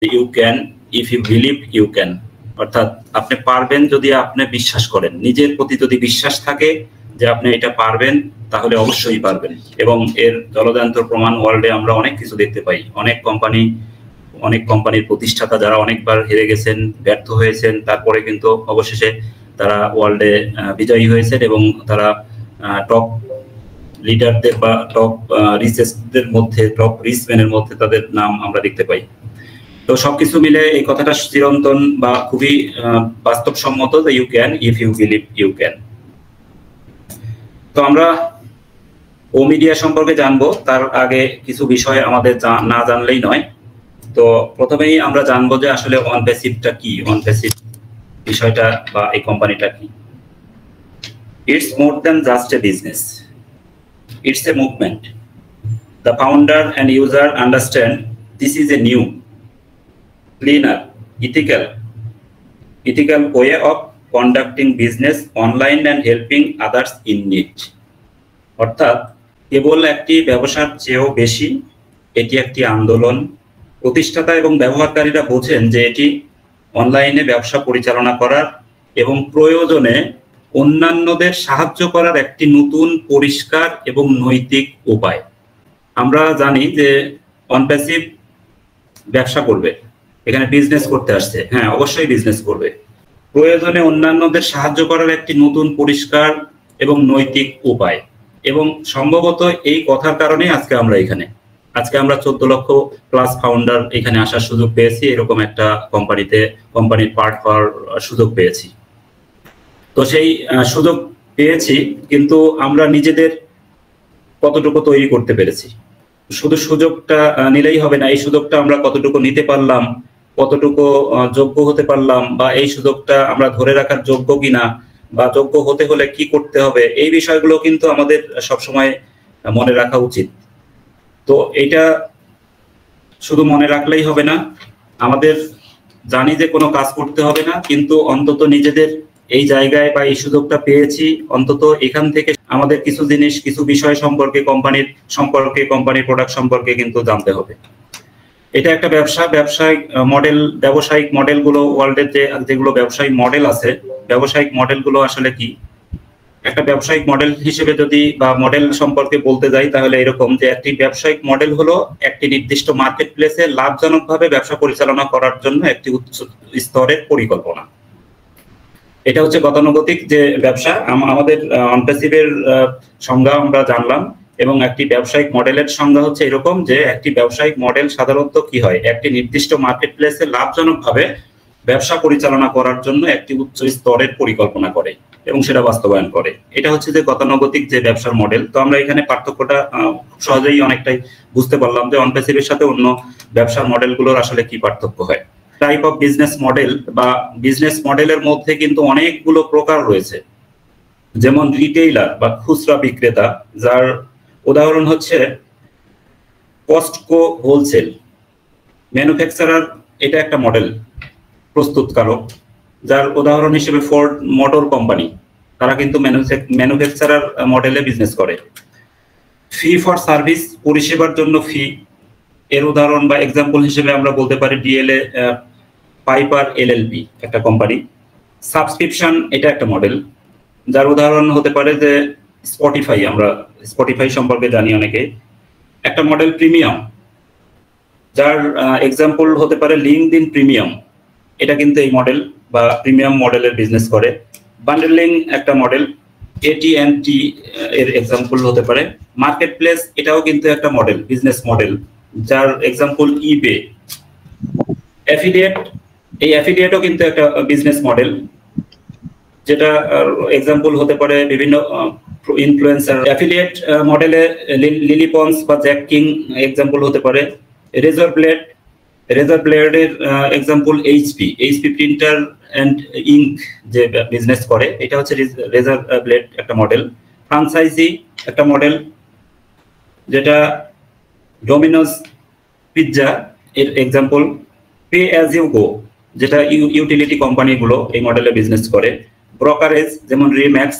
You can if you believe you can, অর্থাৎ আপনি পারবেন যদি আপনি বিশ্বাস করেন, নিজের প্রতি যদি বিশ্বাস থাকে যে আপনি এটা পারবেন তাহলে অবশ্যই পারবেন। এবং এর জলজান্ত প্রমাণ ওয়ার্ল্ডে আমরা অনেক কিছু দেখতে পাই। অনেক কোম্পানির প্রতিষ্ঠাতা যারা অনেকবার হেরে গেছেন, ব্যর্থ হয়েছেন, তারপরে কিন্তু অবশেষে তারা ওয়ার্ল্ডে বিজয়ী হয়েছেন এবং তারা টপ লিডারদের বা টপ রিচেস্টদের মধ্যে, টপ রিচম্যানের মধ্যে তাদের নাম আমরা দেখতে পাই। তো সবকিছু মিলে এই কথাটা চিরন্তন বা খুবই বাস্তবসম্মত যে you can if you believe you can. তো আমরা ও মিডিয়া সম্পর্কে জানবো, তার আগে কিছু বিষয় আমাদের না জানলেই নয়। তো প্রথমেই আমরা জানবো যে আসলে অনপ্যাসিভটা কি, অনপ্যাসিভ বিষয়টা বা এই কোম্পানিটা কি। It's more than just a business, it's a movement. The founder and user understand this is a new, cleaner, ethical way of conducting business online and helping others in need। অর্থাৎ কেবল একটি ব্যবসার চেয়েও বেশি, এটি একটি আন্দোলন। প্রতিষ্ঠাতা এবং ব্যবহারকারীরা বোঝেন যে এটি অনলাইনে ব্যবসা পরিচালনা করার এবং প্রয়োজনে অন্যান্যদের সাহায্য করার একটি নতুন, পরিষ্কার এবং নৈতিক উপায়। আমরা জানি যে অনপ্যাসিভ ব্যবসা করবে, এখানে বিজনেস করতে আসছে, হ্যাঁ অবশ্যই বিজনেস করবে। প্রয়োজনে অন্যান্যদের সাহায্য করার একটি নতুন, পরিষ্কার এবং নৈতিক উপায়। এবং সম্ভবত এই কথার কারণে আজকে আমরা 14 লক্ষ প্লাস ফাউন্ডার এখানে আসার সুযোগ পেয়েছি, এরকম একটা কোম্পানির পার্ট হওয়ার সুযোগ পেয়েছি। তো সেই সুযোগ পেয়েছি, কিন্তু আমরা নিজেদের কতটুকু তৈরি করতে পেরেছি? শুধু সুযোগটা নিলেই হবে না, এই সুযোগটা আমরা কতটুকু নিতে পারলাম, কতটুকু যোগ্য হতে পারলাম, বা এই সুযোগটা আমরা ধরে রাখার যোগ্য কিনা, বা যোগ্য হতে হলে কি করতে হবে, এই বিষয়গুলো কিন্তু আমাদের সবসময় মনে রাখা উচিত। তো এটা শুধু মনে রাখলেই হবে না, আমাদের জানি যে কোনো কাজ করতে হবে না, কিন্তু অন্তত নিজেদের এই জায়গায় বা এই সুযোগটা পেয়েছি, অন্তত এখান থেকে আমাদের কিছু জিনিস, কিছু বিষয় সম্পর্কে, কোম্পানির প্রোডাক্ট সম্পর্কে কিন্তু জানতে হবে। এটা একটা ব্যবসায়িক মডেলগুলো ওয়ার্ল্ডের যেগুলো ব্যবসায়িক মডেল আছে, ব্যবসায়িক মডেলগুলো আসলে কি? একটা ব্যবসায়িক মডেল হিসেবে যদি বা মডেল সম্পর্কে বলতে যাই, তাহলে এরকম যে একটি ব্যবসায়িক মডেল হলো একটি নির্দিষ্ট মার্কেট প্লেসে লাভজনকভাবে ব্যবসা পরিচালনা করার জন্য একটি উচ্চ স্তরের পরিকল্পনা। এটা হচ্ছে গতানুগতিক যে ব্যবসা। আমাদের অনপ্যাসিভের সংজ্ঞা আমরা জানলাম, এবং একটি ব্যবসায়িক মডেলের সংজ্ঞা হচ্ছে এরকম যে একটি ব্যবসায়িক মডেল সাধারণত কি হয়, একটি নির্দিষ্ট মার্কেট প্লেসে লাভজনকভাবে ব্যবসা পরিচালনা করার জন্য একটি উচ্চ স্তরের পরিকল্পনা করে এবং সেটা বাস্তবায়ন করে। এটা হচ্ছে যে গতানুগতিক যে ব্যবসার মডেল। তো আমরা এখানে পার্থক্যটা সহজেই অনেকটাই বুঝতে পারলাম যে অনপ্যাসিভের সাথে অন্য ব্যবসার মডেলগুলোর আসলে কি পার্থক্য হয়। টাইপ অফ বিজনেস মডেল বা বিজনেস মডেলের মধ্যে কিন্তু অনেকগুলো প্রকার রয়েছে, যেমন রিটেইলার বা খুচরা বিক্রেতা, যার উদাহরণ হচ্ছে কস্টকো হোলসেল। ম্যানুফ্যাকচারার, এটা একটা মডেল, প্রস্তুতকারক, যার উদাহরণ হিসেবে ফোর্ড মোটর কোম্পানি, তারা কিন্তু ম্যানুফ্যাকচারার মডেলে বিজনেস করে। ফি ফর সার্ভিস, পরিষেবার জন্য ফি, এর উদাহরণ বা এক্সাম্পল হিসেবে আমরা বলতে পারি ডিএলএ পাইপার এলএলপি, একটা কোম্পানি। সাবস্ক্রিপশন, এটা একটা মডেল, যার উদাহরণ হতে পারে যে স্পটিফাই, আমরা স্পটিফাই সম্পর্কে জানি অনেকে, একটা মডেল। প্রিমিয়াম, যার এক্সাম্পল হতে পারে লিঙ্কডইন প্রিমিয়াম, এটা কিন্তু এই মডেল বা প্রিমিয়াম মডেলের বিজনেস করে। বান্ডেলিং একটা মডেল, এটি&টি এর এক্সাম্পল হতে পারে। মার্কেট প্লেস, এটাও কিন্তু একটা মডেল, বিজনেস মডেল, যার এক্সাম্পল ইবে। অ্যাফিলিয়েট, এই অ্যাফিলিয়েটও কিন্তু একটা বিজনেস মডেল, যেটা এক্সাম্পল হতে পারে বিভিন্ন ইনফ্লুয়েন্সার। অ্যাফিলিয়েট মডেলে লিলি পন্স বা জ্যাক কিং এক্সাম্পল হতে পারে। রেজর ব্লেডের example HP printer and ink যে বিজনেস করে, এটা হচ্ছে রেজর ব্লেড একটা মডেল। ফ্রাঞ্চাইজি একটা মডেল, যেটা ডোমিনোজ পিৎজা এর example. Pay as you go, যেটা ইউটিলিটি কোম্পানিগুলো এই মডেলে বিজনেস করে। ব্রোকারেজ, যেমন রিম্যাক্স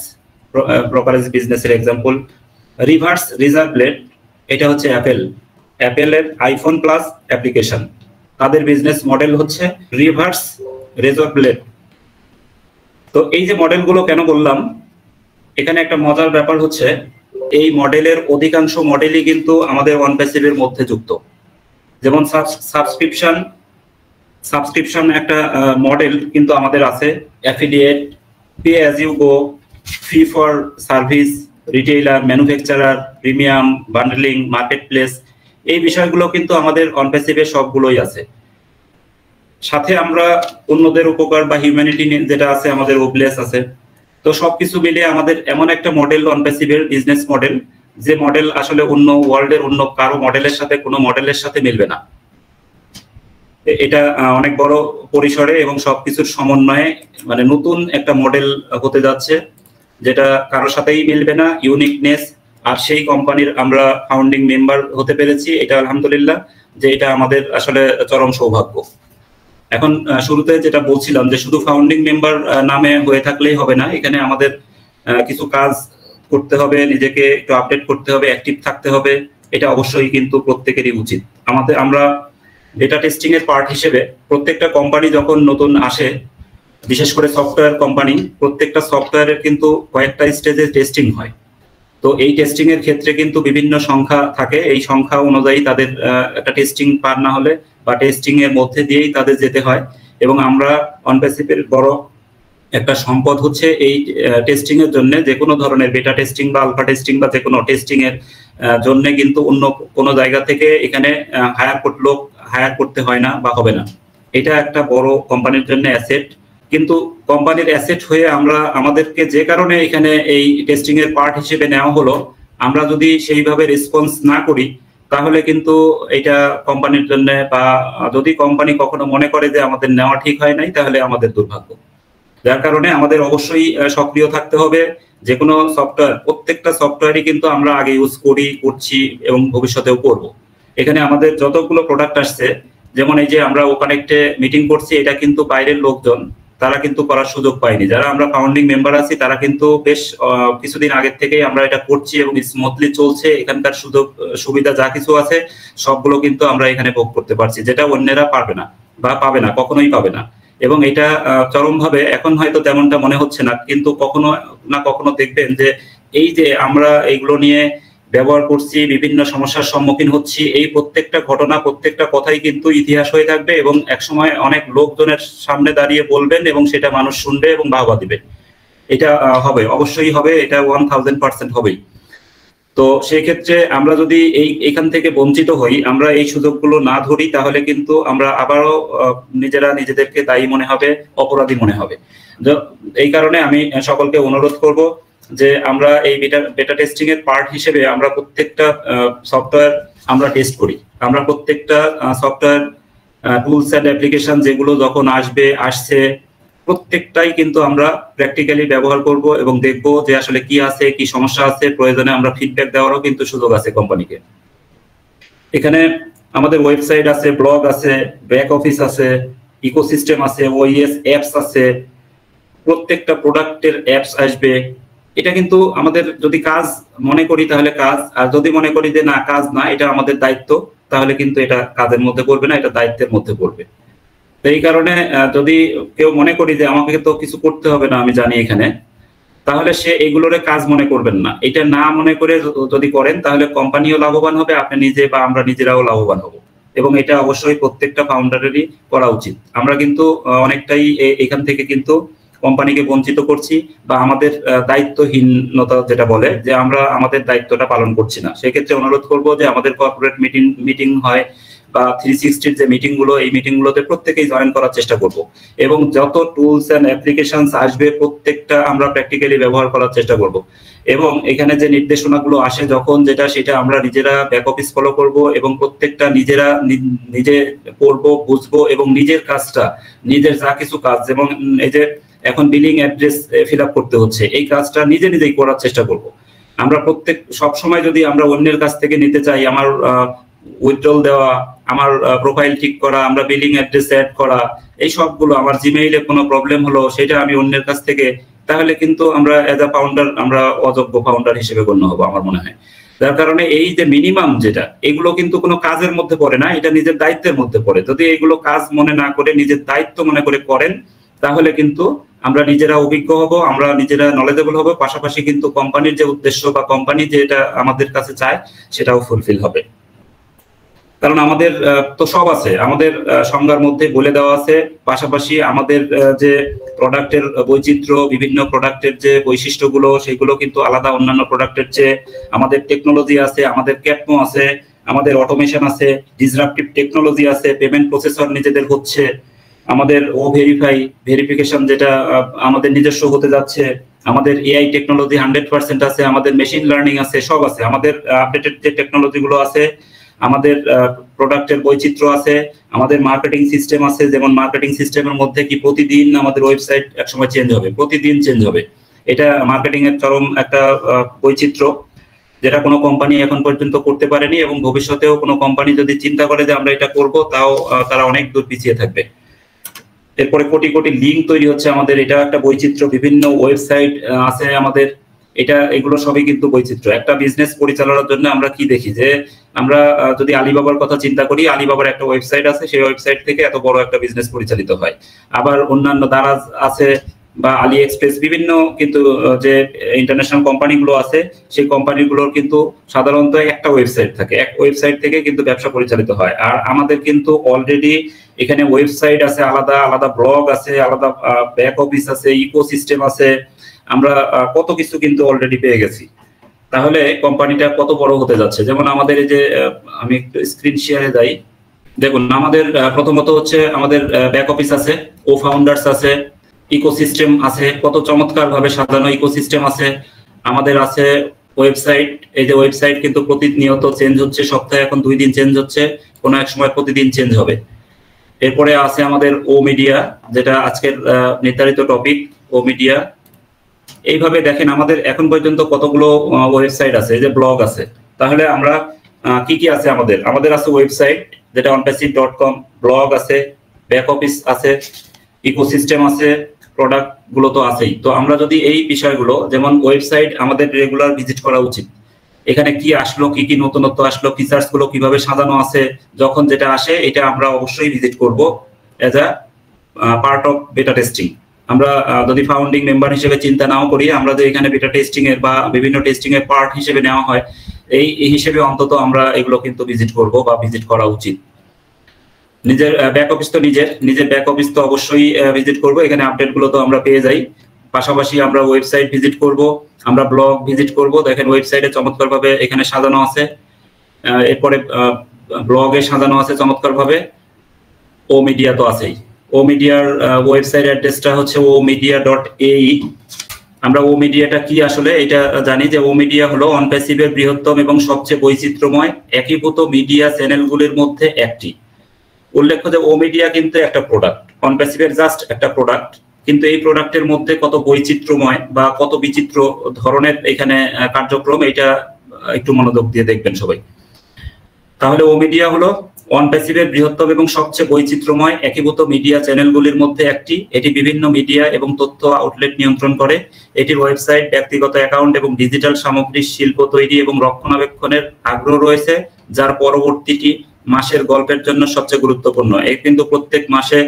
ব্রোকারেজ বিজনেসের এক্সাম্পল। রিভার্স ব্লেড, এটা হচ্ছে অ্যাপেলের আইফোন প্লাস অ্যাপ্লিকেশন, তাদের বিজনেস মডেল হচ্ছে রিভার্স রেজর ব্লেড। তো এই যে মডেলগুলো কেন বললাম, এখানে একটা মজার ব্যাপার হচ্ছে এই মডেলের অধিকাংশ মডেলই কিন্তু আমাদের ওয়ান প্যাসিভের মধ্যে যুক্ত। যেমন সাবস্ক্রিপশন একটা মডেল কিন্তু আমাদের আছে, affiliate, pay as you go, fee for service, retailer, manufacturer, premium, bundling, market place, এই বিষয়গুলো কিন্তু আমাদের ওয়ান প্যাসিভের সবগুলোই আছে। সাথে আমরা অন্যদের উপকার বা হিউম্যানিটি যেটা আছে আমাদের ওবলেস আছে। তো সবকিছু মিলে আমাদের এমন একটা মডেল ওয়ান প্যাসিভের বিজনেস মডেল, যে মডেল আসলে অন্য ওয়ার্ল্ডের অন্য কারো মডেলের সাথে কোনো মডেলের সাথে মিলবে না। এটা অনেক বড় পরিসরে এবং সবকিছুর সমন্বয়ে মানে নতুন একটা মডেল হতে যাচ্ছে, যেটা কারোর সাথেই মিলবে না, ইউনিকনেস। আর সেই কোম্পানির আমরা ফাউন্ডিং মেম্বার হতে পেরেছি, এটা আলহামদুলিল্লাহ, যে এটা আমাদের আসলে চরম সৌভাগ্য। এখন শুরুতে যেটা বলছিলাম যে শুধু ফাউন্ডিং মেম্বার নামে হয়ে থাকলেই হবে না, এখানে আমাদের কিছু কাজ করতে হবে, নিজেকে একটু আপডেট করতে হবে, অ্যাক্টিভ থাকতে হবে। এটা অবশ্যই কিন্তু প্রত্যেকেরই উচিত। আমরা ডেটা টেস্টিং এর পার্ট হিসেবে প্রত্যেকটা কোম্পানি যখন নতুন আসে, বিশেষ করে সফটওয়্যার কোম্পানি, প্রত্যেকটা সফটওয়্যারের কিন্তু কয়েকটা স্টেজে টেস্টিং হয়। তো এই টেস্টিং এর ক্ষেত্রে কিন্তু বিভিন্ন সংখ্যা থাকে, এই সংখ্যা অনুযায়ী তাদের একটা টেস্টিং পার না হলে বা টেস্টিং এর মধ্যে দিয়েই তাদের যেতে হয়। এবং আমরা ওয়ান প্যাসিভের বড় একটা সম্পদ হচ্ছে এই টেস্টিং এর জন্য, যে কোনো ধরনের বেটা টেস্টিং বা আলফা টেস্টিং বা যে কোনো টেস্টিং এর জন্য কিন্তু অন্য কোনো জায়গা থেকে এখানে লোক হায়ার করতে হয় না বা হবে না। এটা একটা বড় কোম্পানির জন্য অ্যাসেট। কিন্তু কোম্পানির অ্যাসেট হয়ে আমাদেরকে যে কারণে এখানে এই টেস্টিং এর পার্ট হিসেবে নেওয়া হলো, আমরা যদি সেইভাবে রেসপন্স না করি তাহলে কিন্তু এটা কোম্পানির জন্য, বা যদি কোম্পানি কখনো মনে করে যে আমাদের নেওয়া ঠিক হয় নাই, তাহলে আমাদের দুর্ভাগ্য। যার কারণে আমাদের অবশ্যই সক্রিয় থাকতে হবে। যে কোনো সফটওয়্যার, প্রত্যেকটা সফটওয়্যারই কিন্তু আমরা আগে ইউজ করছি এবং ভবিষ্যতেও করব। এখানে আমাদের যতগুলো প্রোডাক্ট আসছে, যেমন এই যে আমরা ওকানেক্টে মিটিং করছি, এটা কিন্তু বাইরের লোকজন তারা কিন্তু করার সুযোগ পায়নি। যারা আমরা ফাউন্ডিং মেম্বার আছি তারা কিন্তু বেশ কিছুদিন আগের থেকেই আমরা এটা করছি এবং স্মুথলি চলছে। এখানকার সুযোগ সুবিধা যা কিছু আছে সবগুলো কিন্তু আমরা এখানে ভোগ করতে পারছি, যেটা অন্যেরা পারবে না বা পাবে না, কখনোই পাবে না। এবং এটা চরমভাবে এখন হয়তো তেমনটা মনে হচ্ছে না, কিন্তু কখনো না কখনো দেখবেন যে এই যে আমরা এইগুলো নিয়ে ব্যবহার করছি, বিভিন্ন সমস্যার সম্মুখীন হচ্ছি, এই প্রত্যেকটা ঘটনা, প্রত্যেকটা কথাই কিন্তু ইতিহাস হয়ে থাকবে এবং একসময় অনেক লোকজনের সামনে দাঁড়িয়ে বলবেন এবং সেটা মানুষ শুনবে এবং বাহবা দিবে। এটা হবে, অবশ্যই হবে, এটা 1000% হবেই। তো সেই ক্ষেত্রে আমরা যদি এখান থেকে বঞ্চিত হই, আমরা এই সুযোগগুলো না ধরি, তাহলে কিন্তু আমরা আবারও নিজেদেরকে দায়ী মনে হবে, অপরাধী মনে হবে। এই কারণে আমি সকলকে অনুরোধ করব যে আমরা এই বেটা টেস্টিং এর পার্ট হিসেবে আমরা প্রত্যেকটা সফটওয়্যার আমরা টেস্ট করি। আমরা প্রত্যেকটা সফটওয়্যার টুলস এন্ড অ্যাপ্লিকেশন যেগুলো যখন আসছে প্রত্যেকটাই কিন্তু আমরা প্র্যাকটিক্যালি ব্যবহার করব এবং দেখব যে আসলে কি আছে, কি সমস্যা আছে। প্রয়োজনে আমরা ফিডব্যাক দেওয়ারও কিন্তু সুযোগ আছে কোম্পানিকে। এখানে আমাদের ওয়েবসাইট আছে, ব্লগ আছে, ব্যাক অফিস আছে, ইকোসিস্টেম আছে, ওইএস অ্যাপস আছে, প্রত্যেকটা প্রোডাক্টের অ্যাপস আসবে। এটা কিন্তু আমাদের যদি কাজ মনে করি তাহলে কাজ, আর যদি মনে করি যে না কাজ না, এটা আমাদের দায়িত্ব, তাহলে কিন্তু এটা কাজের মধ্যে পড়বে না, এটা দায়িত্বের মধ্যে পড়বে। তো এই কারণে যদি কেউ মনে করি যে আমাকে তো কিছু করতে হবে না, আমি জানি এখানে, তাহলে সে এগুলোর কাজ মনে করবেন না। এটা না মনে করে যদি করেন তাহলে কোম্পানিও লাভবান হবে, আপনি নিজে বা আমরা নিজেরাও লাভবান হব। এবং এটা অবশ্যই প্রত্যেকটা ফাউন্ডারেরই করা উচিত। আমরা কিন্তু অনেকটাই এখান থেকে কিন্তু কোম্পানিকে বঞ্চিত করছি, বা আমাদের দায়িত্বহীনতা যেটা বলে যে আমরা আমাদের দায়িত্বটা পালন করছি না। সেক্ষেত্রে অনুরোধ করব যে আমাদের কর্পোরেট মিটিং হয় বা 360 যে মিটিং গুলো, এই মিটিং গুলোতে প্রত্যেকেই জয়েন করার চেষ্টা করব এবং যত টুলস এন্ড অ্যাপ্লিকেশনস আসবে প্রত্যেকটা আমরা প্র্যাকটিক্যালি ব্যবহার করার চেষ্টা করব। এবং এখানে যে নির্দেশনাগুলো আসে যখন, সেটা আমরা নিজেরা ব্যাক অফিস ফলো করব এবং প্রত্যেকটা নিজে করব, বুঝবো এবং নিজের কাজটা, নিজের যা কিছু কাজ, যেমন এই যে এখন বিলিং অ্যাড্রেস ফিল আপ করতে হচ্ছে, এই কাজটা নিজেই করার চেষ্টা করব। আমরা সবসময় যদি আমরা অন্যের কাছ থেকে নিতে চাই, আমার উইথড্রল দেওয়া, আমার প্রোফাইল ঠিক করা, আমরা বিলিং অ্যাড্রেস অ্যাড করা, এই সবগুলো, আমার জিমেইলে কোনো প্রবলেম হলো সেটা আমি অন্যের কাছ থেকে, তাহলে কিন্তু আমরা এজ আ ফাউন্ডার আমরা অযোগ্য ফাউন্ডার হিসেবে গণ্য হবো আমার মনে হয়। যার কারণে এই যে মিনিমাম যেটা, এগুলো কিন্তু কোনো কাজের মধ্যে পড়ে না, এটা নিজের দায়িত্বের মধ্যে পড়ে। যদি এগুলো কাজ মনে না করে নিজের দায়িত্ব মনে করে করেন, তাহলে কিন্তু আমরা নিজেরা অভিজ্ঞ হব, আমরা নিজেরা নলেজেবল হব, পাশাপাশি কিন্তু কোম্পানির যে উদ্দেশ্য বা কোম্পানি যেটা আমাদের কাছে চায় সেটাও ফুলফিল হবে। কারণ আমাদের তো সব আছে, আমাদের সংজ্ঞার মধ্যে বলে দেওয়া আছে, পাশাপাশি আমাদের যে প্রোডাক্টের বৈচিত্র্য, বিভিন্ন প্রোডাক্টের যে বৈশিষ্ট্যগুলো সেগুলো কিন্তু আলাদা অন্যান্য প্রোডাক্টের চেয়ে। আমাদের টেকনোলজি আছে, আমাদের ক্যাপমো আছে, আমাদের অটোমেশন আছে, ডিসরাপটিভ টেকনোলজি আছে, পেমেন্ট প্রসেসর নিজেদের হচ্ছে, আমাদের ভেরিফিকেশন যেটা আমাদের নিজস্ব হতে যাচ্ছে, আমাদের এআই টেকনোলজি 100% আছে, আমাদের মেশিন লার্নিং আছে, সব আছে, আমাদের আপডেটেড যে টেকনোলজি গুলো আছে, আমাদের প্রোডাক্টের বৈচিত্র্য আছে, আমাদের মার্কেটিং সিস্টেম আছে। যেমন মার্কেটিং সিস্টেমের মধ্যে কি প্রতিদিন আমাদের ওয়েবসাইট একসময় চেঞ্জ হবে, প্রতিদিন চেঞ্জ হবে, এটা মার্কেটিং এর চরম একটা বৈচিত্র্য, যেটা কোনো কোম্পানি এখন পর্যন্ত করতে পারেনি, এবং ভবিষ্যতেও কোনো কোম্পানি যদি চিন্তা করে যে আমরা এটা করব, তাও তারা অনেক দূর পিছিয়ে থাকবে। এরপরে কোটি কোটি লিঙ্ক তৈরি হচ্ছে আমাদের, এটা একটা বৈচিত্র্য। বিভিন্ন ওয়েবসাইট আছে আমাদের, এগুলো সবই কিন্তু বৈচিত্র্য। একটা বিজনেস পরিচালনার জন্য আমরা কি দেখি, যে আমরা যদি আলিবাবার কথা চিন্তা করি, আলিবাবার একটা ওয়েবসাইট আছে, সেই ওয়েবসাইট থেকে এত বড় একটা বিজনেস পরিচালিত হয়। আবার অন্যান্য দারাজ আছে বা আলি এক্সপ্রেস, বিভিন্ন কিন্তু যে ইন্টারন্যাশনাল কোম্পানিগুলো আছে, সেই কোম্পানিগুলোর কিন্তু সাধারণত একটা ওয়েবসাইট থাকে, এক ওয়েবসাইট থেকে কিন্তু ব্যবসা পরিচালিত হয়। আর আমাদের কিন্তু অলরেডি এখানে ওয়েবসাইট আছে, আলাদা আলাদা ব্লগ আছে, আলাদা ব্যাক অফিস আছে, ইকোসিস্টেম আছে, আমরা কত কিছু কিন্তু অলরেডি পেয়ে গেছি। তাহলে কোম্পানিটা কত বড় হতে যাচ্ছে। যেমন আমাদের এই যে, আমি একটু স্ক্রিন শেয়ারে যাই, দেখুন আমাদের প্রথমত হচ্ছে আমাদের ব্যাক অফিস আছে, ও ফাউন্ডার্স আছে, ইকোসিস্টেম আছে, কত চমৎকার ভাবে সাজানো ইকোসিস্টেম আছে। আমাদের আছে ওয়েবসাইট, এই যে ওয়েবসাইট কিন্তু প্রতিনিয়ত চেঞ্জ হচ্ছে, সপ্তাহে এখন 2 দিন চেঞ্জ হচ্ছে, কোনো এক সময় প্রতিদিন চেঞ্জ হবে। এরপরে আছে আমাদের ও মিডিয়া, যেটা আজকের নির্ধারিত টপিক, ও মিডিয়া। এইভাবে দেখেন আমাদের এখন পর্যন্ত কতগুলো ওয়েবসাইট আছে, এই যে ব্লগ আছে। তাহলে আমরা কি কি আছে আমাদের আছে ওয়েবসাইট যেটা onpassive.com, ব্লগ আছে, ব্যাক অফিস আছে, ইকোসিস্টেম আছে, প্রোডাক্ট গুলো তো আছেই। তো আমরা যদি এই বিষয়গুলো, যেমন ওয়েবসাইট আমাদের রেগুলার ভিজিট করা উচিত, এখানে কি আসলো, কি কি নতুনত্ব আসলো, ফিচার্স গুলো কিভাবে সাজানো আছে, যখন যেটা আসে এটা আমরা অবশ্যই ভিজিট করব এজ আ পার্ট অফ বেটা টেস্টিং। আমরা যদি ফাউন্ডিং মেম্বার হিসেবে চিন্তা নাও করি, আমরা যে এখানে বেটা টেস্টিং এর বা বিভিন্ন টেস্টিং এর পার্ট হিসেবে নেওয়া হয়, এই হিসেবে অন্তত আমরা এগুলো কিন্তু ভিজিট করব বা ভিজিট করা উচিত। নিজের ব্যাক অফিস তো নিজের ব্যাক অফিস তো অবশ্যই ভিজিট করব, এখানে আপডেট গুলো তো আমরা পেয়ে যাই। পাশাপাশি আমরা ওয়েবসাইট ভিজিট করব, আমরা ব্লগ ভিজিট করব। দেখেন ওয়েবসাইটে চমৎকার ভাবে এখানে সাজানো আছে, এরপরে ব্লগে সাজানো আছে চমৎকার ভাবে। ও মিডিয়া তো আছেই, ও মিডিয়ার ওয়েবসাইট অ্যাড্রেসটা হচ্ছে omedia.ai। আমরা ও মিডিয়াটা কি আসলে এটা জানি, যে ও মিডিয়া হলো অনপ্যাসিভের বৃহত্তম এবং সবচেয়ে বৈচিত্র্যময় একীভূত মিডিয়া চ্যানেলগুলির মধ্যে একটি। উল্লেখ্য যে ও মিডিয়া কিন্তু একটা প্রোডাক্ট, অনপ্যাসিভের জাস্ট একটা প্রোডাক্ট, কিন্তু এই প্রোডাক্টের মধ্যে কত বৈচিত্র্যময় বা কত বিচিত্র ধরনের এখানে কার্যক্রম, এটা একটু মনোযোগ দিয়ে দেখবেন সবাই। তাহলে ও মিডিয়া হলো অনপ্যাসিভের বৃহত্তম এবং সবচেয়ে বৈচিত্র্যময় একীভূত মিডিয়া চ্যানেলগুলির মধ্যে একটি। এটি বিভিন্ন মিডিয়া এবং তথ্য আউটলেট নিয়ন্ত্রণ করে। এটির ওয়েবসাইট, ব্যক্তিগত অ্যাকাউন্ট এবং ডিজিটাল সামগ্রী শিল্প তৈরি এবং রক্ষণাবেক্ষণের আগ্রহ রয়েছে, যার পরবর্তীটি মাসের গল্পের জন্য সবচেয়ে গুরুত্বপূর্ণ। এই কিন্তু প্রত্যেক মাসে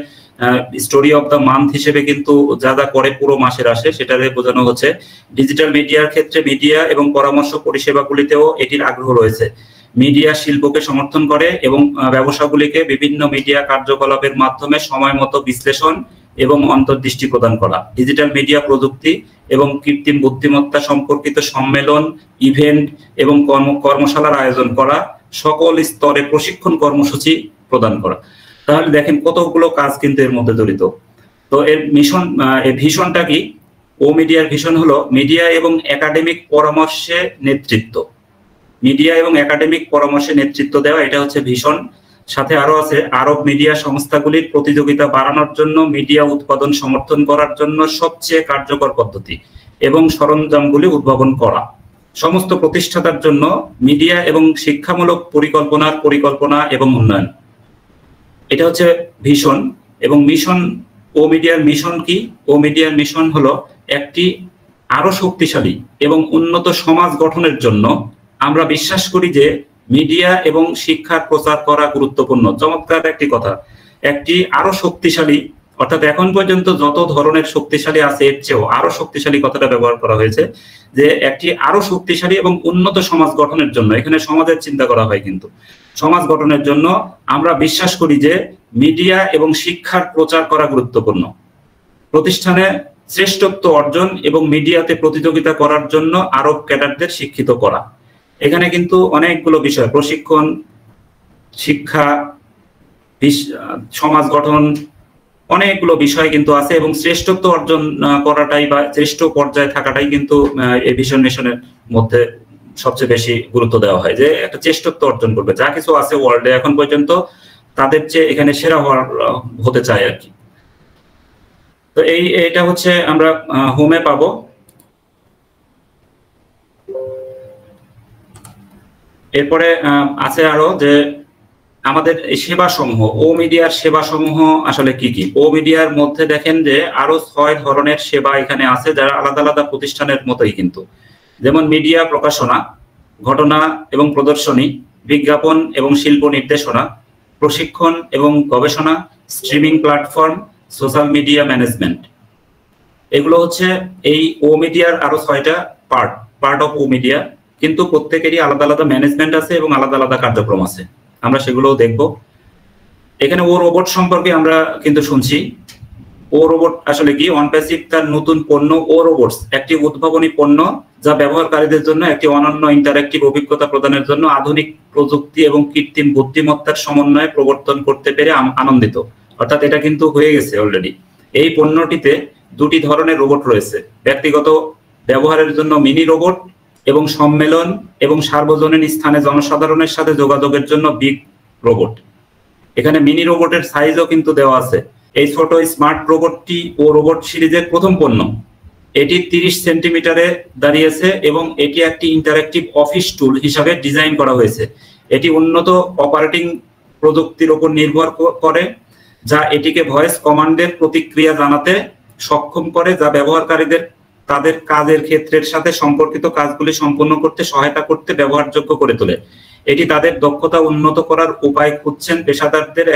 স্টোরি অফ দ্য মান্থ হিসেবে কিন্তু যা যা করে পুরো মাসের আসে, সেটারে বোঝানো হচ্ছে। ডিজিটাল মিডিয়ার ক্ষেত্রে মিডিয়া এবং পরামর্শ পরিষেবাগুলিতেও এটির আগ্রহ রয়েছে। মিডিয়া শিল্পকে সমর্থন করে এবং ব্যবসাগুলিকে বিভিন্ন মিডিয়া কার্যকলাপের মাধ্যমে সময় মতো বিশ্লেষণ এবং অন্তর্দৃষ্টি প্রদান করা। ডিজিটাল মিডিয়া প্রযুক্তি এবং কৃত্রিম বুদ্ধিমত্তা সম্পর্কিত সম্মেলন, ইভেন্ট এবং কর্মশালার আয়োজন করা, সকল স্তরে প্রশিক্ষণ কর্মসূচি প্রদান করা। তাহলে দেখেন কতগুলো কাজ কিন্তু এর মধ্যে জড়িত। তো এর মিশন, এর ভিশনটা কি? ও মিডিয়ার ভিশন হলো মিডিয়া এবং একাডেমিক পরামর্শে নেতৃত্ব। মিডিয়া এবং একাডেমিক পরামর্শে নেতৃত্ব দেওয়া, এটা হচ্ছে ভিশন। সাথে আরো আছে আরব মিডিয়া সংস্থাগুলির প্রতিযোগিতা বাড়ানোর জন্য মিডিয়া উৎপাদন সমর্থন করার জন্য সবচেয়ে কার্যকর পদ্ধতি এবং সরঞ্জামগুলি উদ্ভাবন করা। সমস্ত প্রতিষ্ঠাতার জন্য মিডিয়া এবং শিক্ষামূলক পরিকল্পনা এবং উন্নয়ন, এটা হচ্ছে ভিশন। এবং মিশন, ও মিডিয়ার মিশন কি? ও মিডিয়ার মিশন হলো একটি আরো শক্তিশালী এবং উন্নত সমাজ গঠনের জন্য আমরা বিশ্বাস করি যে মিডিয়া এবং শিক্ষার প্রচার করা গুরুত্বপূর্ণ। চমৎকার একটি কথা। একটি আরো শক্তিশালী, অর্থাৎ এখন পর্যন্ত যত ধরনের শক্তিশালী আছে এর চেয়েও আরো শক্তিশালী কথাটা ব্যবহার করা হয়েছে, যে একটি আরো শক্তিশালী এবং উন্নত সমাজ গঠনের জন্য, এখানে সমাজের চিন্তা করা হয়, কিন্তু সমাজ গঠনের জন্য আমরা বিশ্বাস করি যে মিডিয়া এবং শিক্ষার প্রচার করা গুরুত্বপূর্ণ। প্রতিষ্ঠানে শ্রেষ্ঠত্ব অর্জন এবং মিডিয়াতে প্রতিযোগিতা করার জন্য আরো ক্যাডারদের শিক্ষিত করা। এখানে কিন্তু অনেকগুলো বিষয়, প্রশিক্ষণ, শিক্ষা, সমাজ গঠন, অনেকগুলো বিষয় কিন্তু আছে, এবং শ্রেষ্ঠত্ব অর্জন করাটাই বা শ্রেষ্ঠ পর্যায়ে থাকাটাই কিন্তু এই ভিশন মিশনের মধ্যে সবচেয়ে বেশি গুরুত্ব দেওয়া হয়, যে একটা শ্রেষ্ঠত্ব অর্জন করবে। যা কিছু আছে ওয়ার্ল্ডে এখন পর্যন্ত তাদের চেয়ে এখানে সেরা হতে চায় আর কি। তো এইটা হচ্ছে আমরা হোমে পাবো। এরপরে আছে আরো যে আমাদের সেবা সমূহ, ও মিডিয়ার সেবা সমূহ আসলে কি কি। ও মিডিয়ার মধ্যে দেখেন যে আরো 6 ধরনের সেবা এখানে আছে, যারা আলাদা আলাদা প্রতিষ্ঠানের মতোই কিন্তু। যেমন মিডিয়া প্রকাশনা, ঘটনা এবং প্রদর্শনী, বিজ্ঞাপন এবং শিল্প নির্দেশনা, প্রশিক্ষণ এবং গবেষণা, streaming platform, social media management. এগুলো হচ্ছে এই ও মিডিয়ার আরো 6টা পার্ট অফ ও মিডিয়া, কিন্তু প্রত্যেকেরই আলাদা আলাদা ম্যানেজমেন্ট আছে এবং আলাদা আলাদা কার্যক্রম আছে। আমরা সেগুলোও দেখব। এখানে ও রোবট সম্পর্কে আমরা কিন্তু শুনছি। ও রোবট আসলে কি? অনপ্যাসিভ তার নতুন পণ্য ও রোবটস একটি উদ্ভাবনী পণ্য, যা ব্যবহারকারীদের জন্য একটি অনন্য ইন্টারঅ্যাক্টিভ অভিজ্ঞতা প্রদানের জন্য আধুনিক প্রযুক্তি এবং কৃত্রিম বুদ্ধিমত্তার সমন্বয়ে প্রবর্তন করতে পেরে আনন্দিত। অর্থাৎ এটা কিন্তু হয়ে গেছে অলরেডি। এই পণ্যটিতে 2টি ধরনের রোবট রয়েছে, ব্যক্তিগত ব্যবহারের জন্য মিনি রোবট এবং সম্মেলন এবং সার্বজনীন স্থানে জনসাধারণের সাথে যোগাযোগের জন্য বিগ রোবট। এখানে মিনি রোবটের সাইজও কিন্তু দেওয়া আছে। এই ছোট স্মার্ট রোবটটি ও রোবট সিরিজের প্রথম পণ্য। এটি 30 সেন্টিমিটারে দাঁড়িয়েছে এবং এটি একটি ইন্টারঅ্যাক্টিভ অফিস টুল হিসাবে ডিজাইন করা হয়েছে। এটি উন্নত অপারেটিং প্রযুক্তির উপর নির্ভর করে, যা এটিকে ভয়েস কমান্ডের প্রতিক্রিয়া জানাতে সক্ষম করে, যা ব্যবহারকারীদের তাদের কাজের ক্ষেত্রের সাথে সম্পর্কিত কাজগুলি সম্পন্ন করতে সহায়তা করতে ব্যবহারযোগ্য করে তোলে। এটি তাদের দক্ষতা উন্নত করার উপায় খুঁজছেন পেশাদারদের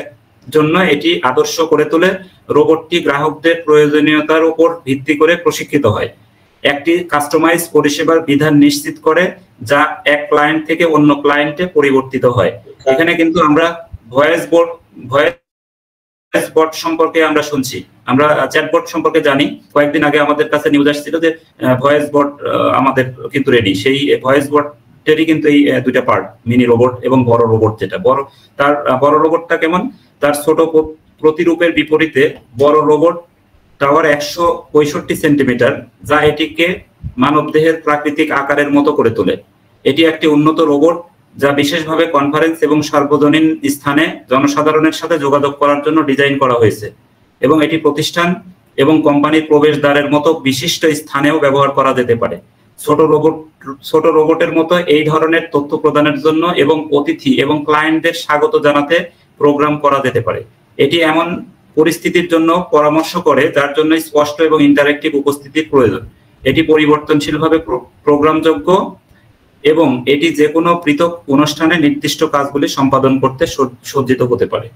জন্য এটি আদর্শ করে তোলে। রোবটটি গ্রাহকদের প্রয়োজনীয়তার উপর ভিত্তি করে প্রশিক্ষিত হয়, একটি কাস্টমাইজ পরিষেবার বিধান নিশ্চিত করে, যা এক ক্লায়েন্ট থেকে অন্য ক্লায়েন্টে পরিবর্তিত হয়। এখানে কিন্তু আমরা ভয়েস বট সম্পর্কে আমরা শুনছি, আমরা চ্যাটবট সম্পর্কে জানি। কয়েকদিন আগে আমাদের কাছে নিউজ আসছিল যে ভয়েস বট আমাদের কিন্তু রেডি। সেই ভয়েস বটেরই কিন্তু এই 2টা পার্ট, মিনি রোবট এবং বড় রোবট। যেটা বড় রোবটটা কেমন? তার ছোট প্রতিরূপের বিপরীতে বড় রোবট টাওয়ার 165 সেন্টিমিটার, যা এটিকে মানবদেহের প্রাকৃতিক আকারের মতো করে তোলে। এটি একটি উন্নত রোবট যা বিশেষভাবে কনফারেন্স এবং সার্বজনীন স্থানে জনসাধারণের সাথে যোগাযোগ করার জন্য ডিজাইন করা হয়েছে, এবং এটি প্রতিষ্ঠান এবং কোম্পানির প্রবেশদ্বারের মতো বিশিষ্ট স্থানেও ব্যবহার করা যেতে পারে। ছোট রোবটের মতো এই ধরনের তথ্য প্রদানের জন্য এবং অতিথি এবং ক্লায়েন্টদের স্বাগত জানাতে প্রোগ্রাম করা যেতে পারে। এটি এমন পরিস্থিতির জন্য পরামর্শ করে যার জন্য স্পষ্ট এবং ইন্টারঅ্যাক্টিভ উপস্থিতির প্রয়োজন। এটি পরিবর্তনশীলভাবে প্রোগ্রামযোগ্য এবং এটি যে কোনো পৃথক অনুষ্ঠানে নির্দিষ্ট কাজগুলি সম্পাদন করতে সজ্জিত হতে পারে।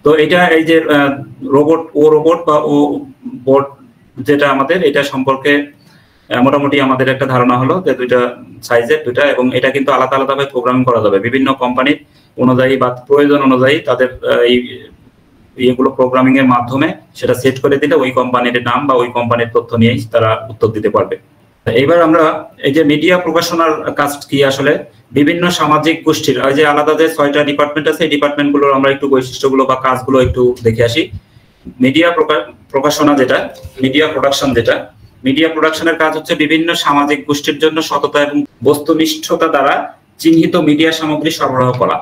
তো এটা এই যে রোবট বা ও বট যেটা আমাদের, এটা সম্পর্কে মোটামুটি আমাদের একটা ধারণা হলো যে 2টা সাইজের 2টা, এবং এটা কিন্তু আলাদা আলাদাভাবে প্রোগ্রামিং করা যাবে বিভিন্ন কোম্পানির অনুযায়ী বা প্রয়োজন অনুযায়ী। তাদের এইগুলো প্রোগ্রামিং এর মাধ্যমে সেটা সেট করে দিলে ওই কোম্পানির নাম বা ওই কোম্পানির তথ্য নিয়েই তারা উত্তর দিতে পারবে। এইবার আমরা এই যে মিডিয়া প্রকাশনার কাজ কি, আসলে বিভিন্ন সামাজিক গোষ্ঠীর যে আলাদা যে 6টা ডিপার্টমেন্ট আছে, এই ডিপার্টমেন্টগুলোর আমরা একটু বৈশিষ্ট্যগুলো বা কাজগুলো একটু দেখে আসি। মিডিয়া প্রকাশনা যেটা, মিডিয়া প্রোডাকশনের কাজ হচ্ছে বিভিন্ন সামাজিক গোষ্ঠীর জন্য সততা এবং বস্তুনিষ্ঠতা দ্বারা চিহ্নিত মিডিয়া সামগ্রী সরবরাহ করা।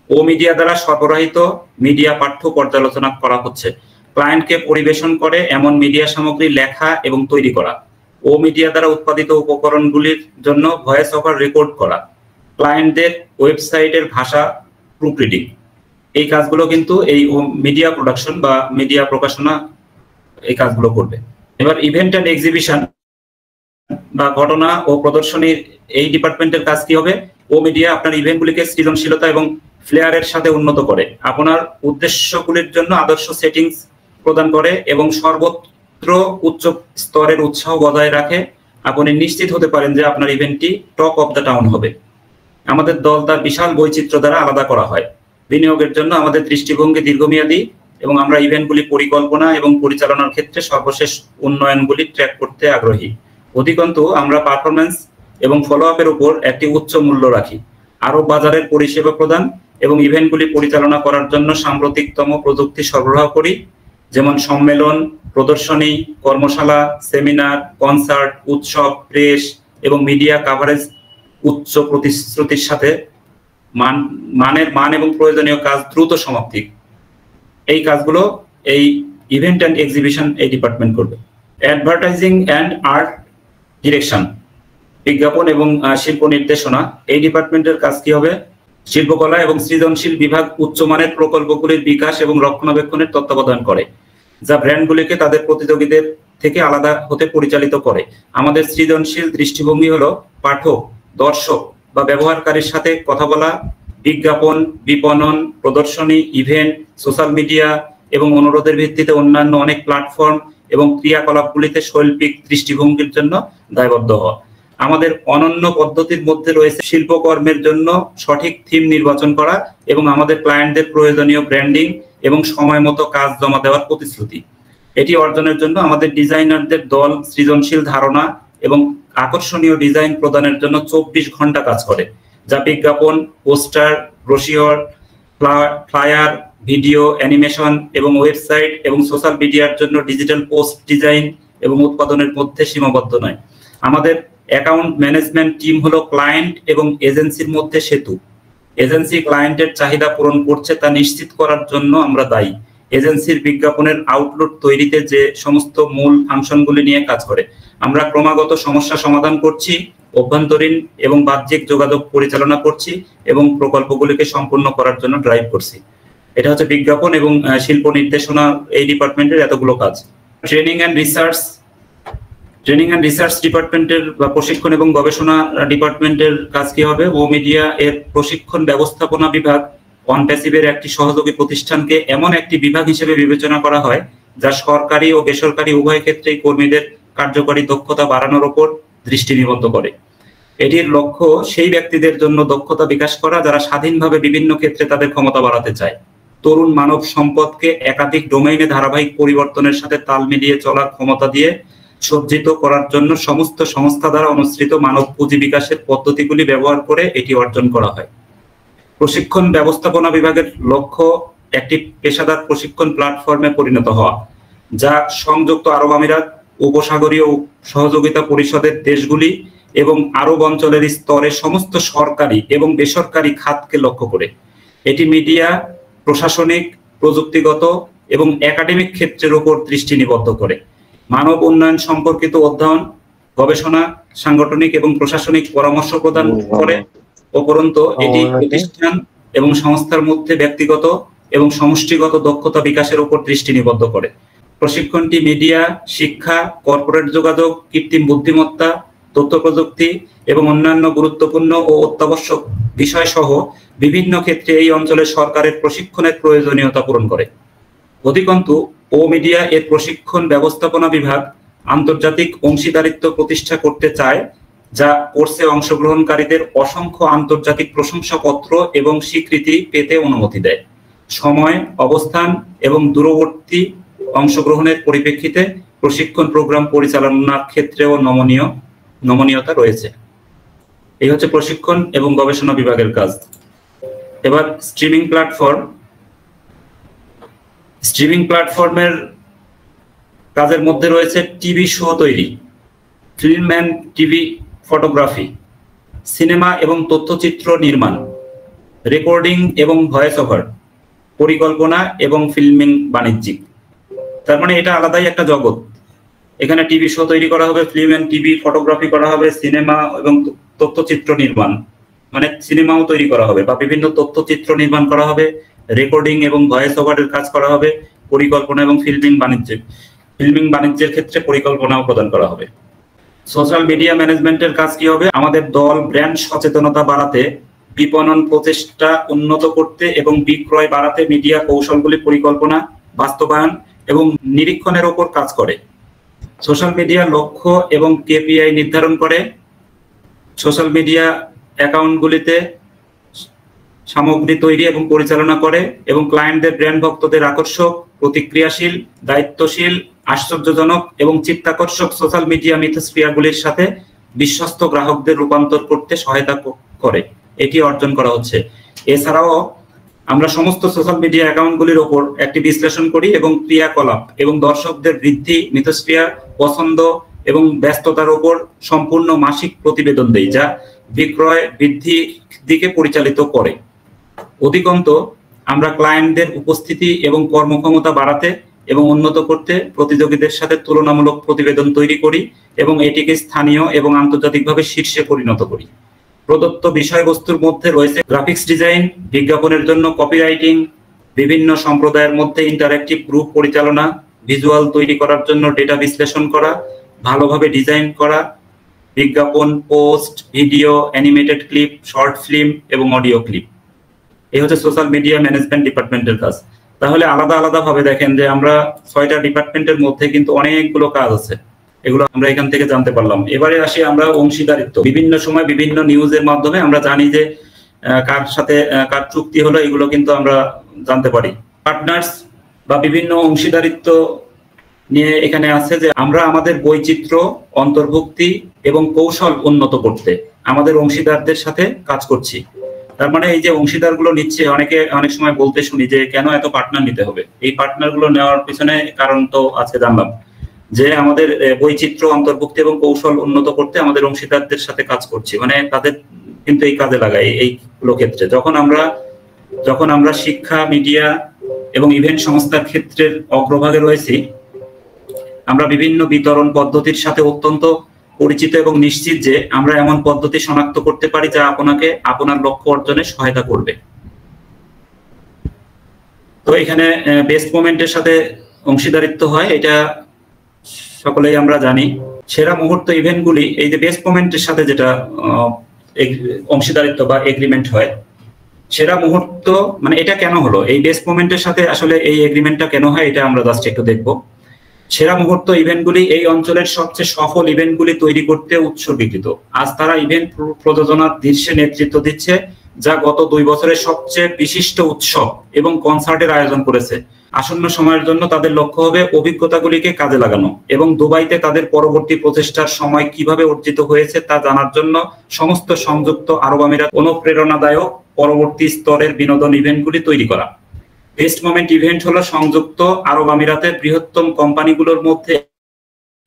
ও মিডিয়া দ্বারা সরবরাহিত মিডিয়া পাঠ্য পর্যালোচনা করা হচ্ছে। ক্লায়েন্টকে পরিবেশন করে এমন মিডিয়া সামগ্রী লেখা এবং তৈরি করা। ও মিডিয়া দ্বারা উৎপাদিত উপকরণগুলির জন্য ভয়েস ওভার রেকর্ড করা। ক্লায়েন্টদের ওয়েবসাইটের ভাষা প্রুফরিডিং। এই কাজগুলো কিন্তু এই মিডিয়া প্রোডাকশন বা মিডিয়া প্রকাশনা এই কাজগুলো করবে। এবার ইভেন্ট অ্যান্ড এক্সিবিশন, বা ঘটনা ও প্রদর্শনীর এই ডিপার্টমেন্টের কাজ কি হবে? ও মিডিয়া আপনার ইভেন্টগুলিকে সৃজনশীলতা এবং ফ্লেয়ারের সাথে উন্নত করে, আপনার উদ্দেশ্যগুলির জন্য আদর্শ সেটিংস প্রদান করে এবং সর্বত্র উচ্চ স্তরের উৎসাহ বজায় রাখে। আপনি নিশ্চিত হতে পারেন যে আপনার ইভেন্টটি টক অফ দ্য টাউন হবে। আমাদের দল তার বিশাল বৈচিত্র্য দ্বারা আলাদা করা হয়। বিনিয়োগের জন্য আমাদের দৃষ্টিভঙ্গি দীর্ঘমেয়াদী এবং আমরা ইভেন্টগুলি পরিকল্পনা এবং পরিচালনার ক্ষেত্রে সর্বশেষ উন্নয়নগুলি ট্র্যাক করতে আগ্রহী। অধিকন্তু আমরা পারফরম্যান্স এবং ফলো আপের উপর একটি উচ্চ মূল্য রাখি। আরো বাজারের পরিষেবা প্রদান এবং ইভেন্টগুলি পরিচালনা করার জন্য সাম্প্রতিকতম প্রযুক্তি সরবরাহ করি, যেমন সম্মেলন, প্রদর্শনী, কর্মশালা, সেমিনার, কনসার্ট, উৎসব, প্রেস এবং মিডিয়া কাভারেজ উচ্চ প্রতিশ্রুতির সাথে মান এবং প্রয়োজনীয় কাজ দ্রুত সমাপ্তি। এই কাজগুলো এই ইভেন্ট অ্যান্ড এক্সিবিশন এই ডিপার্টমেন্ট করবে। অ্যাডভার্টাইজিং অ্যান্ড আর্ট ডিরেকশন, বিজ্ঞাপন এবং শিল্প নির্দেশনা, এই ডিপার্টমেন্টের কাজ কি হবে? শিল্পকলা এবং সৃজনশীল বিভাগ উচ্চমানের প্রকল্পগুলির বিকাশ এবং রক্ষণাবেক্ষণের তত্ত্বাবধান করে, যা ব্র্যান্ডগুলিকে তাদের প্রতিযোগীদের থেকে আলাদা হতে পরিচালিত করে। আমাদের সৃজনশীল দৃষ্টিভঙ্গি হলো পাঠক, দর্শক বা ব্যবহারকারীর সাথে কথা বলা, বিজ্ঞাপন, বিপণন, প্রদর্শনী, ইভেন্ট, সোশ্যাল মিডিয়া এবং অনুরোধের ভিত্তিতে অন্যান্য অনেক প্ল্যাটফর্ম এবং ক্রিয়াকলাপগুলিতে শৈল্পিক দৃষ্টিভঙ্গির জন্য দায়বদ্ধ হওয়া। আমাদের অনন্য পদ্ধতির মধ্যে রয়েছে শিল্পকর্মের জন্য সঠিক থিম নির্বাচন করা এবং আমাদের ক্লায়েন্টদের প্রয়োজনীয় ব্র্যান্ডিং এবং সময় মতো কাজ জমা দেওয়ার প্রতিশ্রুতি। এটি অর্জনের জন্য আমাদের ডিজাইনারদের দল সৃজনশীল ধারণা এবং আকর্ষণীয় ডিজাইন প্রদানের জন্য 24 ঘন্টা কাজ করে, যা বিজ্ঞাপন, poster, brochure, flyer, video, animation এবং ওয়েবসাইট এবং সোশ্যাল মিডিয়ার জন্য ডিজিটাল পোস্ট ডিজাইন এবং উৎপাদনের মধ্যে সীমাবদ্ধ নয়। আমাদের অ্যাকাউন্ট ম্যানেজমেন্ট টিম হলো ক্লায়েন্ট এবং এজেন্সির মধ্যে সেতু। এজেন্সি ক্লায়েন্টের চাহিদা পূরণ করছে তা নিশ্চিত করার জন্য আমরা দায়ী। এজেন্সির বিজ্ঞাপনের আউটলুট তৈরিতে যে সমস্ত মূল ফাংশনগুলি নিয়ে কাজ করে, আমরা ক্রমাগত সমস্যা সমাধান করছি, অভ্যন্তরীণ এবং বাহ্যিক যোগাযোগ পরিচালনা করছি এবং প্রকল্পগুলিকে সম্পূর্ণ করার জন্য ড্রাইভ করছি। এটা হচ্ছে বিজ্ঞাপন এবং শিল্প নির্দেশনা এই ডিপার্টমেন্টের এতগুলো কাজ। ট্রেনিং অ্যান্ড রিসার্চ ডিপার্টমেন্টের বা প্রশিক্ষণ এবং গবেষণা ডিপার্টমেন্টের কাজ কি হবে? ও মিডিয়া এর প্রশিক্ষণ ব্যবস্থাপনা বিভাগ অনপ্যাসিভের একটি সহযোগী প্রতিষ্ঠানকে এমন একটি বিভাগ হিসেবে বিবেচনা করা হয় যা সরকারি ও বেসরকারি উভয় ক্ষেত্রেই কর্মীদের কার্যকরী দক্ষতা বাড়ানোর উপর দৃষ্টি নিবদ্ধ করে। এটির লক্ষ্য সেই ব্যক্তিদের জন্য দক্ষতা বিকাশ করা যারা স্বাধীনভাবে বিভিন্ন ক্ষেত্রে তাদের ক্ষমতা বাড়াতে চায়। তরুণ মানব সম্পদকে একাধিক ডোমেইনে ধারাবাহিক পরিবর্তনের সাথে তাল মিলিয়ে চলার ক্ষমতা দিয়ে সজ্জিত করার জন্য সমস্ত সংস্থা দ্বারা অনুসৃত মানব পুঁজি বিকাশের পদ্ধতিগুলি ব্যবহার করে এটি অর্জন করা হয়। প্রশিক্ষণ ব্যবস্থাপনা বিভাগের লক্ষ্য একটি পেশাদার প্রশিক্ষণ প্ল্যাটফর্মে পরিণত হওয়া, যা সংযুক্ত আরব আমিরাত, উপসাগরীয় সহযোগিতা পরিষদের দেশগুলি এবং আরব অঞ্চলের স্তরে সমস্ত সরকারি এবং বেসরকারি খাতকে লক্ষ্য করে। এটি মিডিয়া, প্রশাসনিক, প্রযুক্তিগত এবং একাডেমিক ক্ষেত্রের উপর দৃষ্টি নিবদ্ধ করে। মানব উন্নয়ন সম্পর্কিত অধ্যয়ন, গবেষণা, সাংগঠনিক এবং প্রশাসনিক পরামর্শ প্রদান করে। উপরন্তু এটি প্রতিষ্ঠান এবং সংস্থার মধ্যে ব্যক্তিগত এবং সমষ্টিগত দক্ষতা বিকাশের উপর দৃষ্টি নিবদ্ধ করে। প্রশিক্ষণটি মিডিয়া, শিক্ষা, কর্পোরেট যোগাযোগ, কৃত্রিম বুদ্ধিমত্তা, তথ্য প্রযুক্তি এবং অন্যান্য গুরুত্বপূর্ণ ও অত্যাবশ্যক বিষয় সহ বিভিন্ন ক্ষেত্রে এই অঞ্চলের সরকারের প্রশিক্ষণের প্রয়োজনীয়তা পূরণ করে। অধিকন্তু ও মিডিয়া এর প্রশিক্ষণ ব্যবস্থাপনা বিভাগ আন্তর্জাতিক অংশীদারিত্ব প্রতিষ্ঠা করতে চায়, যা কোর্সে অংশগ্রহণকারীদের অসংখ্য আন্তর্জাতিক প্রশংসাপত্র এবং স্বীকৃতি পেতে অনুমতি দেয়। সময়, অবস্থান এবং দূরবর্তী অংশগ্রহণের পরিপ্রেক্ষিতে প্রশিক্ষণ প্রোগ্রাম পরিচালনার ক্ষেত্রেও নমনীয়তা রয়েছে। এই হচ্ছে প্রশিক্ষণ এবং গবেষণা বিভাগের কাজ। এবার স্ট্রিমিং প্ল্যাটফর্মের কাজের মধ্যে রয়েছে টিভি শো তৈরি, film and TV photography, cinema এবং তথ্যচিত্র নির্মাণ, রেকর্ডিং এবং ভয়েস ওভার, পরিকল্পনা এবং ফিল্মিং, বাণিজ্যিক। তার মানে এটা আলাদাই একটা জগৎ। এখানে টিভি শো তৈরি করা হবে, ফিল্ম অ্যান্ড টিভি ফটোগ্রাফি করা হবে, সিনেমা এবং তথ্যচিত্র নির্মাণ মানে সিনেমাও তৈরি করা হবে বা বিভিন্ন তথ্যচিত্র নির্মাণ করা হবে, রেকর্ডিং এবং ভয়েস ওভারের কাজ করা হবে, পরিকল্পনা এবং ফিল্মিং বাণিজ্যের ক্ষেত্রে পরিকল্পনাও প্রদান করা হবে। সোশ্যাল মিডিয়া ম্যানেজমেন্টের কাজ কি হবে? আমাদের দল ব্র্যান্ড সচেতনতা বাড়াতে, বিপণন প্রচেষ্টা উন্নত করতে এবং বিক্রয় বাড়াতে মিডিয়া কৌশলগুলি পরিকল্পনা, বাস্তবায়ন এবং নিরীক্ষণের উপর কাজ করে। সোশ্যাল মিডিয়া লক্ষ্য এবং কেপিআই নির্ধারণ করে। সোশ্যাল মিডিয়া অ্যাকাউন্টগুলিতে সামগ্রী তৈরি এবং পরিচালনা করে এবং ক্লায়েন্টদের ব্র্যান্ড ভক্তদের আকর্ষক, প্রতিক্রিয়াশীল, দায়িত্বশীল, আশ্চর্যজনক এবং চিত্তাকর্ষক সোশ্যাল মিডিয়া মিথস্ক্রিয়াগুলির সাথে বিশ্বস্ত গ্রাহকদের রূপান্তর করতে সহায়তা করে। এটি অর্জন করা হচ্ছে। এছাড়াও আমরা সমস্ত সোশ্যাল মিডিয়া অ্যাকাউন্টগুলির ওপর একটি বিশ্লেষণ করি এবং ক্রিয়াকলাপ এবং দর্শকদের বৃদ্ধি, মিথস্ক্রিয়া, পছন্দ এবং ব্যস্ততার উপর সম্পূর্ণ মাসিক প্রতিবেদন দেই, যা বিক্রয় বৃদ্ধির দিকে পরিচালিত করে। অধিকন্ত আমরা ক্লায়েন্টদের উপস্থিতি এবং কর্মক্ষমতা বাড়াতে এবং উন্নত করতে প্রতিযোগীদের সাথে তুলনামূলক প্রতিবেদন তৈরি করি এবং এটিকে স্থানীয় এবং আন্তর্জাতিকভাবে শীর্ষে পরিণত করি। প্রদত্ত বিষয়বস্তুর মধ্যে রয়েছে গ্রাফিক্স ডিজাইন, বিজ্ঞাপনের জন্য কপিরাইটিং, বিভিন্ন সম্প্রদায়ের মধ্যে ইন্টারঅ্যাক্টিভ গ্রুপ পরিচালনা, ভিজুয়াল তৈরি করার জন্য ডেটা বিশ্লেষণ করা, ভালোভাবে ডিজাইন করা, বিজ্ঞাপন, post, video, animated clip, short film এবং অডিও ক্লিপ। এই হচ্ছে সোশ্যাল মিডিয়া ম্যানেজমেন্ট ডিপার্টমেন্টের কাজ। তাহলে আলাদা আলাদা ভাবে দেখেন যে আমরা 6টা ডিপার্টমেন্টের মধ্যে কিন্তু অনেকগুলো কাজ আছে, এগুলো আমরা এখান থেকে জানতে পারলাম। এবারে আসি আমরা অংশীদারিত্ব। বিভিন্ন সময় বিভিন্ন নিউজের মাধ্যমে আমরা জানি যে কার সাথে কার চুক্তি হলো, এগুলো কিন্তু আমরা জানতে পারি। পার্টনার্স বা বিভিন্ন অংশীদারিত্ব নিয়ে এখানে আছে যে আমরা আমাদের বৈচিত্র্য, অন্তর্ভুক্তি এবং কৌশল উন্নত করতে আমাদের অংশীদারদের সাথে কাজ করছি। তার মানে এই যে অংশীদারগুলো নিচ্ছে, অনেক সময় বলতে শুনি যে কেন এত পার্টনার নিতে হবে। এই পার্টনারগুলো নেওয়ার পিছনে কারণ তো আজকে জানলাম, যে আমাদের বৈচিত্র্য, অন্তর্ভুক্তি এবং কৌশল উন্নত করতে আমাদের অংশীদারদের সাথে কাজ করছি, মানে তাদের কিন্তু এই কাজে লাগাই। এইগুলো ক্ষেত্রে যখন আমরা শিক্ষা, মিডিয়া এবং ইভেন্ট সংস্থার ক্ষেত্রের অগ্রভাগে রয়েছি, আমরা বিভিন্ন বিতরণ পদ্ধতির সাথে অত্যন্ত পরিচিত এবং নিশ্চিত যে আমরা এমন পদ্ধতি শনাক্ত করতে পারি যা আপনাকে আপনার লক্ষ্য অর্জনে সহায়তা করবে। তো এখানে বেস্ট মোমেন্টের সাথে অংশীদারিত্ব হয়, এটা সকলেই আমরা জানি। সেরা মুহূর্ত ইভেন্টগুলি এই যে বেস্ট মোমেন্টের সাথে যেটা অংশীদারিত্ব বা এগ্রিমেন্ট হয়, সেরা মুহূর্ত মানে এটা কেন হলো, এই বেস্ট মোমেন্টের সাথে আসলে এই এগ্রিমেন্টটা কেন হয়, এটা আমরা জাস্ট একটু দেখবো। সেরা মুহূর্ত ইভেন্টগুলি এই অঞ্চলের সবচেয়ে সফল ইভেন্টগুলি তৈরি করতে উৎসর্গীকৃত। আজ তারা ইভেন্ট প্রযোজনার দৃশ্যে নেতৃত্ব দিচ্ছে, যা গত 2 বছরের সবচেয়ে বিশিষ্ট উৎসব এবং কনসার্টের আয়োজন করেছে। আসন্ন সময়ের জন্য তাদের লক্ষ্য হবে অভিজ্ঞতাগুলিকে কাজে লাগানো এবং দুবাইতে তাদের পরবর্তী প্রচেষ্টার সময় কিভাবে অর্জিত হয়েছে তা জানার জন্য সমস্ত সংযুক্ত আরব আমিরাত অনুপ্রেরণাদায়ক পরবর্তী স্তরের বিনোদন ইভেন্টগুলি তৈরি করা। বেস্ট মোমেন্ট ইভেন্ট হলো সংযুক্ত আরব আমিরাতের বৃহত্তম কোম্পানিগুলোর মধ্যে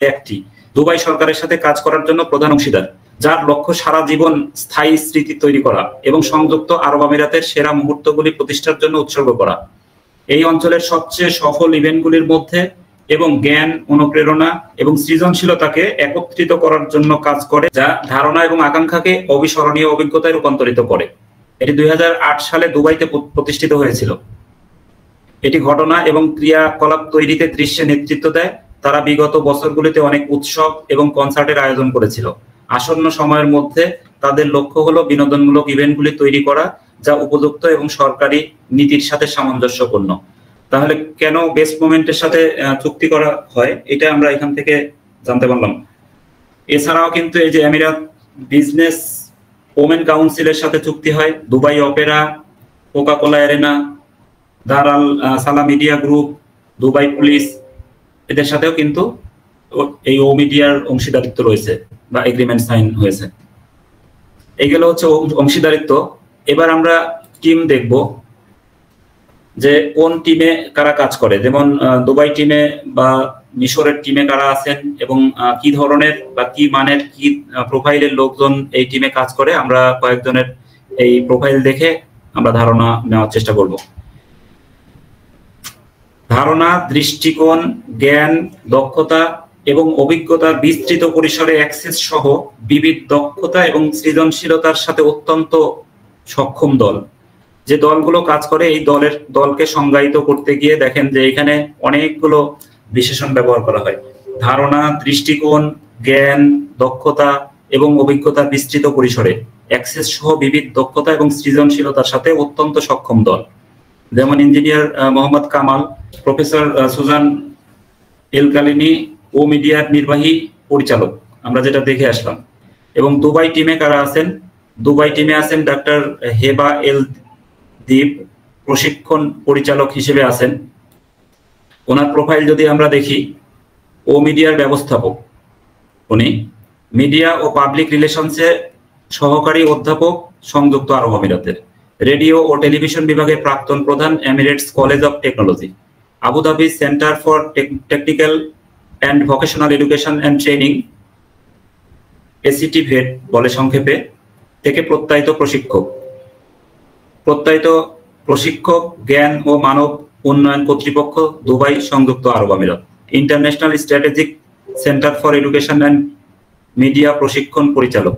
একটি, দুবাই সরকারের সাথে কাজ করার জন্য প্রধান অংশীদার, যার লক্ষ্য সারা জীবন স্থায়ী স্মৃতি তৈরি করা এবং সংযুক্ত আরব আমিরাতের সেরা মুহূর্তগুলি প্রতিষ্ঠার জন্য উৎসর্গ করা। এই অঞ্চলের সবচেয়ে সফল ইভেন্টগুলির মধ্যে এবং জ্ঞান, অনুপ্রেরণা এবং সৃজনশীলতাকে একত্রিত করার জন্য কাজ করে, যা ধারণা এবং আকাঙ্ক্ষাকে অবিস্মরণীয় অভিজ্ঞতায় রূপান্তরিত করে। এটি 2008 সালে দুবাইতে প্রতিষ্ঠিত হয়েছিল। এটি ঘটনা এবং ক্রিয়াকলাপ তৈরিতে দৃশ্যে নেতৃত্ব দেয়। তারা বিগত বছরগুলিতে অনেক উৎসব এবং কনসার্টের আয়োজন করেছিল। আসন্ন সময়ের মধ্যে তাদের লক্ষ্য হলো বিনোদনমূলক ইভেন্টগুলি তৈরি করা, যা উপযুক্ত এবং সরকারি নীতির সাথে সামঞ্জস্যপূর্ণ। তাহলে কেন বেস্ট মোমেন্টের সাথে চুক্তি করা হয়, এটা আমরা এখান থেকে জানতে পারলাম। এছাড়াও কিন্তু এই যে আমিরাত বিজনেস ওমেন কাউন্সিলের সাথে চুক্তি হয়, Dubai Opera, Coca Cola Arena, দারাল সালা মিডিয়া গ্রুপ, দুবাই পুলিশ, এদের সাথেও কিন্তু এই ও মিডিয়ার অংশীদারিত্ব রয়েছে বা এগ্রিমেন্ট সাইন হয়েছে। এইগুলো হচ্ছে অংশীদারিত্ব। এবার আমরা টিম দেখব যে কোন টিমে কারা কাজ করে, যেমন দুবাই টিমে বা মিশরের টিমে কারা আছেন এবং কি ধরনের বা কি মানের কি প্রোফাইলের লোকজন এই টিমে কাজ করে। আমরা কয়েকজনের এই প্রোফাইল দেখে আমরা ধারণা নেওয়ার চেষ্টা করব। ধারণা, দৃষ্টিকোণ, জ্ঞান, দক্ষতা এবং অভিজ্ঞতার বিস্তৃত পরিসরে অ্যাক্সেস সহ বিবিধ দক্ষতা এবং সৃজনশীলতার সাথে অত্যন্ত সক্ষম দল। যে দলগুলো কাজ করে এই দলকে সংজ্ঞায়িত করতে গিয়ে দেখেন যে এখানে অনেকগুলো বিশেষণ ব্যবহার করা হয়। ধারণা, দৃষ্টিকোণ, জ্ঞান, দক্ষতা এবং অভিজ্ঞতার বিস্তৃত পরিসরে অ্যাক্সেস সহ বিবিধ দক্ষতা এবং সৃজনশীলতার সাথে অত্যন্ত সক্ষম দল। যেমন engineer Mohammed Kamal, professor Suzan El Kalini ও মিডিয়ার নির্বাহী পরিচালক, আমরা যেটা দেখে আসলাম। এবং দুবাই টিমে কারা আছেন? দুবাই টিমে আছেন ডাক্তার হেবা এল দীপ, প্রশিক্ষণ পরিচালক হিসেবে আছেন। ওনার প্রোফাইল যদি আমরা দেখি, ও মিডিয়ার ব্যবস্থাপক, উনি মিডিয়া ও পাবলিক রিলেশনসে সহকারী অধ্যাপক, সংযুক্ত আরব আমিরাতের। রেডিও ও টেলিভিশন বিভাগের প্রাক্তন প্রধান, Emirates college of technology, Abu Dhabi center for technical and vocational education and training, ACT VET বলে সংক্ষেপে, থেকে প্রত্যায়িত প্রশিক্ষক জ্ঞান ও মানব উন্নয়ন কর্তৃপক্ষ, দুবাই, সংযুক্ত আরব আমিরাত। International strategic centre for education and media প্রশিক্ষণ পরিচালক,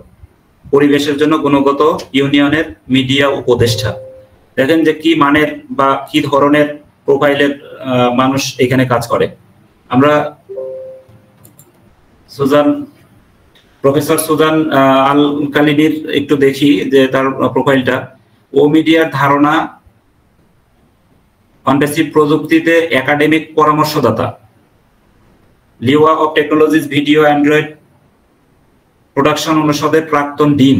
পরিবেশের জন্য গুণগত ইউনিয়নের মিডিয়া উপদেষ্টা। দেখেন যে কি মানের বা কি ধরনের প্রোফাইলের মানুষ এখানে কাজ করে। আমরা প্রফেসর সুজান আল-কালিনীর একটু দেখি যে তার প্রোফাইলটা। ও মিডিয়ার ধারণা, অনটেসিভ প্রযুক্তিতে একাডেমিক পরামর্শদাতা, Liwa of technologies video Android production অনুষদের প্রাক্তন ডিন,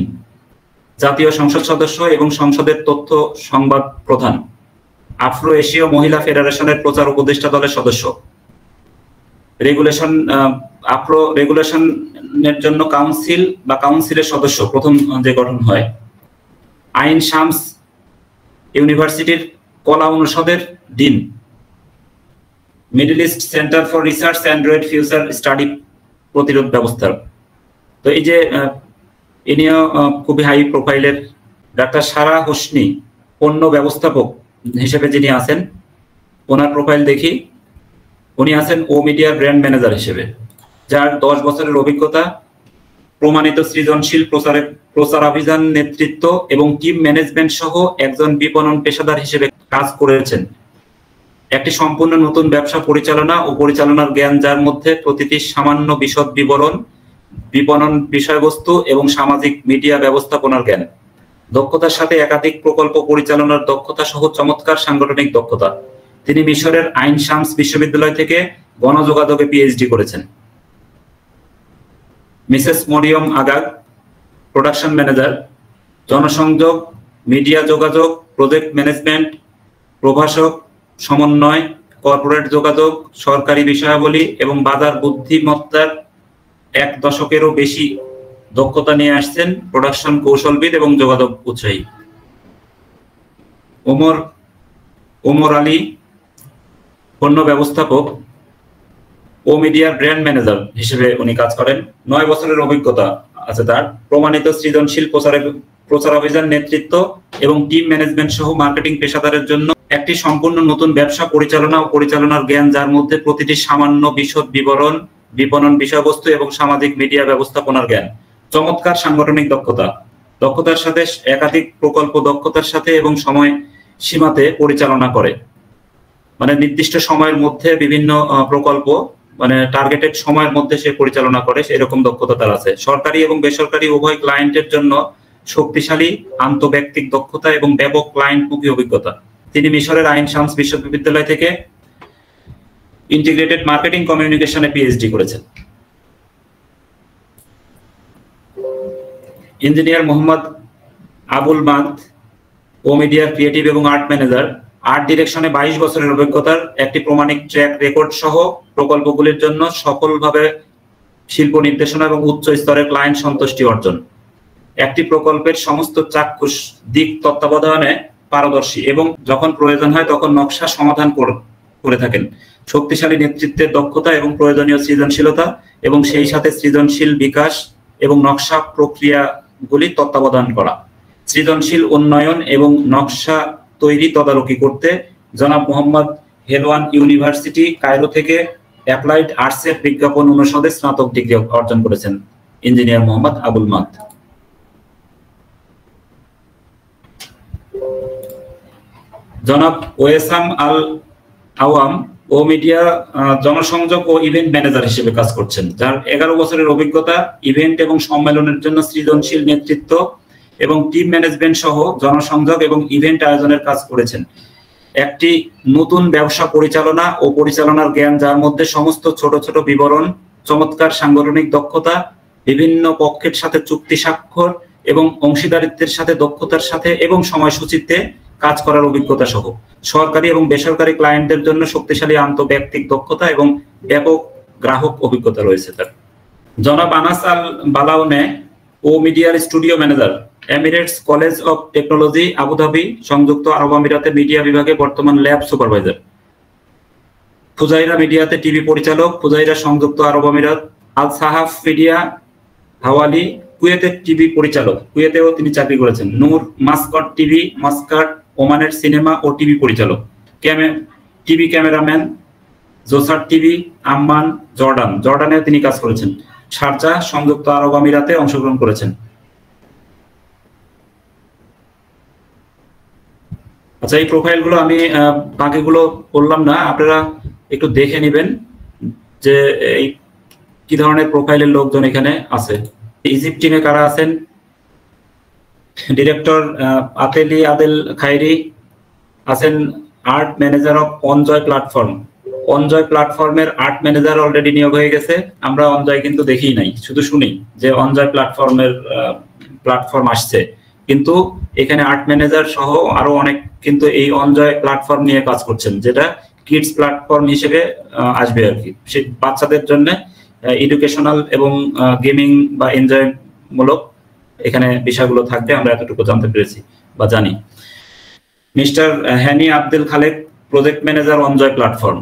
জাতীয় সংসদ সদস্য এবং সংসদের তথ্য সংবাদ প্রধান, আফ্রো এশীয় মহিলা ফেডারেশনের প্রচার উপদেষ্টা দলের সদস্য, আফ্রো রেগুলেশনের জন্য কাউন্সিল বা কাউন্সিলের সদস্য প্রথম যে গঠন হয়, আইন শামস ইউনিভার্সিটির কলা অনুষদের dean, middle east centre for research Android future study প্রতিরোধ ব্যবস্থার। তো এই যে ইনিও খুবই হাই প্রোফাইলের। ডাক্তার সারা হোসনি, পণ্য ব্যবস্থাপক হিসেবে যিনি আছেন, ওনার প্রোফাইল দেখি। উনি আছেন ও মিডিয়ার ব্র্যান্ড ম্যানেজার হিসেবে, যার 10 বছরের অভিজ্ঞতা, প্রমাণিত সৃজনশীল প্রচারাভিযান নেতৃত্ব এবং টিম ম্যানেজমেন্ট সহ একজন বিপণন পেশাদার হিসেবে কাজ করেছেন। একটি সম্পূর্ণ নতুন ব্যবসা পরিচালনা ও পরিচালনার জ্ঞান, যার মধ্যে প্রতিটি সামান্য বিশদ বিবরণ, বিপণন বিষয়বস্তু এবং সামাজিক মিডিয়া ব্যবস্থাপনার জ্ঞান। দক্ষতার সাথে একাধিক প্রকল্প পরিচালনার দক্ষতা সহ চমৎকার সাংগঠনিক দক্ষতা। তিনি মিশরের আইন শামস বিশ্ববিদ্যালয় থেকে গণযোগাযোগে পিএইচডি করেছেন। মিসেস মরিয়ম আগাগ, প্রোডাকশন ম্যানেজার, জনসংযোগ, মিডিয়া যোগাযোগ, প্রজেক্ট ম্যানেজমেন্ট, প্রভাষক, সমন্বয়, কর্পোরেট যোগাযোগ, সরকারি বিষয়াবলী এবং বাজার বুদ্ধিমত্তার 1 দশকেরও বেশি দক্ষতা নিয়ে আসছেন। প্রোডাকশন কৌশলবিদ এবং যোগাযোগ উৎসাহী। ওমর আলী, পণ্য ব্যবস্থাপক, ও মিডিয়ার ব্র্যান্ড ম্যানেজার হিসেবে উনি কাজ করেন। 9 বছরের অভিজ্ঞতা আছে তার। প্রমাণিত সৃজনশীল প্রচারাভিযান নেতৃত্ব এবং টিম ম্যানেজমেন্ট সহ মার্কেটিং পেশাদারের জন্য একটি সম্পূর্ণ নতুন ব্যবসা পরিচালনা ও পরিচালনার জ্ঞান, যার মধ্যে প্রতিটি সামান্য বিশদ বিবরণ, বিপণন বিষয়বস্তু এবং সামাজিক মিডিয়া ব্যবস্থাপনার জ্ঞান। চমৎকার সাংগঠনিক দক্ষতার সাথে একাধিক প্রকল্প দক্ষতার সাথে এবং সময় সীমাতে পরিচালনা করে, মানে নির্দিষ্ট সময়ের মধ্যে বিভিন্ন প্রকল্প, মানে টার্গেটেড সময়ের মধ্যে সে পরিচালনা করে, এরকম দক্ষতা তার আছে। সরকারি এবং বেসরকারি উভয় ক্লায়েন্টের জন্য শক্তিশালী আন্তঃব্যক্তিক দক্ষতা এবং ব্যাপক ক্লায়েন্টমুখী অভিজ্ঞতা। তিনি মিশরের আইন শামস বিশ্ববিদ্যালয় থেকে ইন্টিগ্রেটেড মার্কেটিং কমিউনিকেশনে পিএইচডি করেছেন। ইঞ্জিনিয়ার মোহাম্মদ আবুল মাদ, ও মিডিয়ার ক্রিয়েটিভ এবং আর্ট ম্যানেজার, আর্ট ডিরেকশনে 22 বছরের অভিজ্ঞতার একটি প্রমাণিক ট্র্যাক রেকর্ড সহ প্রকল্পগুলির জন্য সফলভাবে শিল্প নির্দেশনা এবং উচ্চ স্তরের ক্লায়েন্ট সন্তুষ্টি অর্জন। একটি প্রকল্পের সমস্ত চাক্ষুষ দিক তত্ত্বাবধানে পারদর্শী এবং যখন প্রয়োজন হয় তখন নকশা সমাধান করে থাকেন। শক্তিশালী নেতৃত্বের দক্ষতা এবং প্রয়োজনীয় সৃজনশীলতা এবং সেই সাথে সৃজনশীল বিকাশ এবং নকশা প্রক্রিয়াগুলি তত্ত্বাবধান করা। সৃজনশীল উন্নয়ন এবং নকশা তৈরি তদারকি করতে জনাব মোহাম্মদ হেলওয়ান ইউনিভার্সিটি কায়রো থেকে অ্যাপ্লাইড আর্টসের বিজ্ঞাপন অনুষদে স্নাতক ডিগ্রি অর্জন করেছেন ইঞ্জিনিয়ার মোহাম্মদ আবুল মাদ। জনাব ওয়েসাম আল আওয়াম, ও মিডিয়া জনসংযোগ ও ইভেন্ট ম্যানেজার হিসেবে কাজ করছেন, যার 11 বছরের অভিজ্ঞতা ইভেন্ট এবং সম্মেলনের জন্য সৃজনশীল নেতৃত্ব এবং টিম ম্যানেজমেন্ট সহ জনসংযোগ এবং ইভেন্ট আয়োজনের কাজ করেছেন। একটি নতুন ব্যবসা পরিচালনা ও পরিচালনার জ্ঞান, যার মধ্যে সমস্ত ছোট ছোট বিবরণ, চমৎকার সাংগঠনিক দক্ষতা, বিভিন্ন পক্ষের সাথে চুক্তি স্বাক্ষর এবং অংশীদারিত্বের সাথে দক্ষতার সাথে এবং সময়সূচিতে কাজ করার অভিজ্ঞতা সহ সরকারি এবং বেসরকারি ক্লায়েন্টদের জন্য শক্তিশালী আন্তঃব্যক্তিক দক্ষতা এবং ব্যাপক গ্রাহক অভিজ্ঞতা রয়েছে তার। জনাব আনাস আল বালাউনে ও মিডিয়ার studio manager, Emirates college of technology Abu Dhabi, সংযুক্ত আরব আমিরাতে মিডিয়া বিভাগে বর্তমান ল্যাব সুপারভাইজার। ফুজাইরা মিডিয়াতে টিভি পরিচালক, ফুজাইরা সংযুক্ত আরব আমিরাত। আল সাহাফ মিডিয়া হাওয়ালি কুয়েতের টিভি পরিচালক, কুয়েতেও তিনি চাকরি করেছেন। নূর মাস্কট টিভি মাস্কাট, ওমানের সিনেমা ও টিভি পরিচালক। টিভি ক্যামেরাম্যান জোসার টিভি আম্মান, জর্ডানেও তিনি কাজ করেছেন। শারজাহ সংযুক্ত আরব আমিরাতে অংশগ্রহণ করেছেন। আচ্ছা, এই প্রোফাইলগুলো আমি বাকিগুলো বললাম না, আপনারা একটু দেখে নেবেন যে এই কি ধরনের প্রোফাইলের লোকজন এখানে আছে। ইজিপ্ট টিমে কারা আছেন? ডিরেক্টর আতেলি আদেল খাইরি আছেন, art manager of অনজয় platform. Onjoy প্ল্যাটফর্মের আর্ট ম্যানেজার অলরেডি নিয়োগ হয়ে গেছে। আমরা অনজয় কিন্তু দেখি নাই, শুধু শুনি যে অনজয় প্ল্যাটফর্মের প্ল্যাটফর্ম আসছে, কিন্তু এখানে আর্ট ম্যানেজার সহ আরো অনেক কিন্তু এই অনজয় প্ল্যাটফর্ম নিয়ে কাজ করছেন, যেটা কিডস প্ল্যাটফর্ম হিসেবে আসবে আর কি। সে বাচ্চাদের জন্য এডুকেশনাল এবং গেমিং বা এনজয় মূলক এখানে বিষয়গুলো থাকবে, আমরা এতটুকু জানতে পেরেছি বা জানি। Mister Hany Abdul Khaleq, project manager Onjoy platform.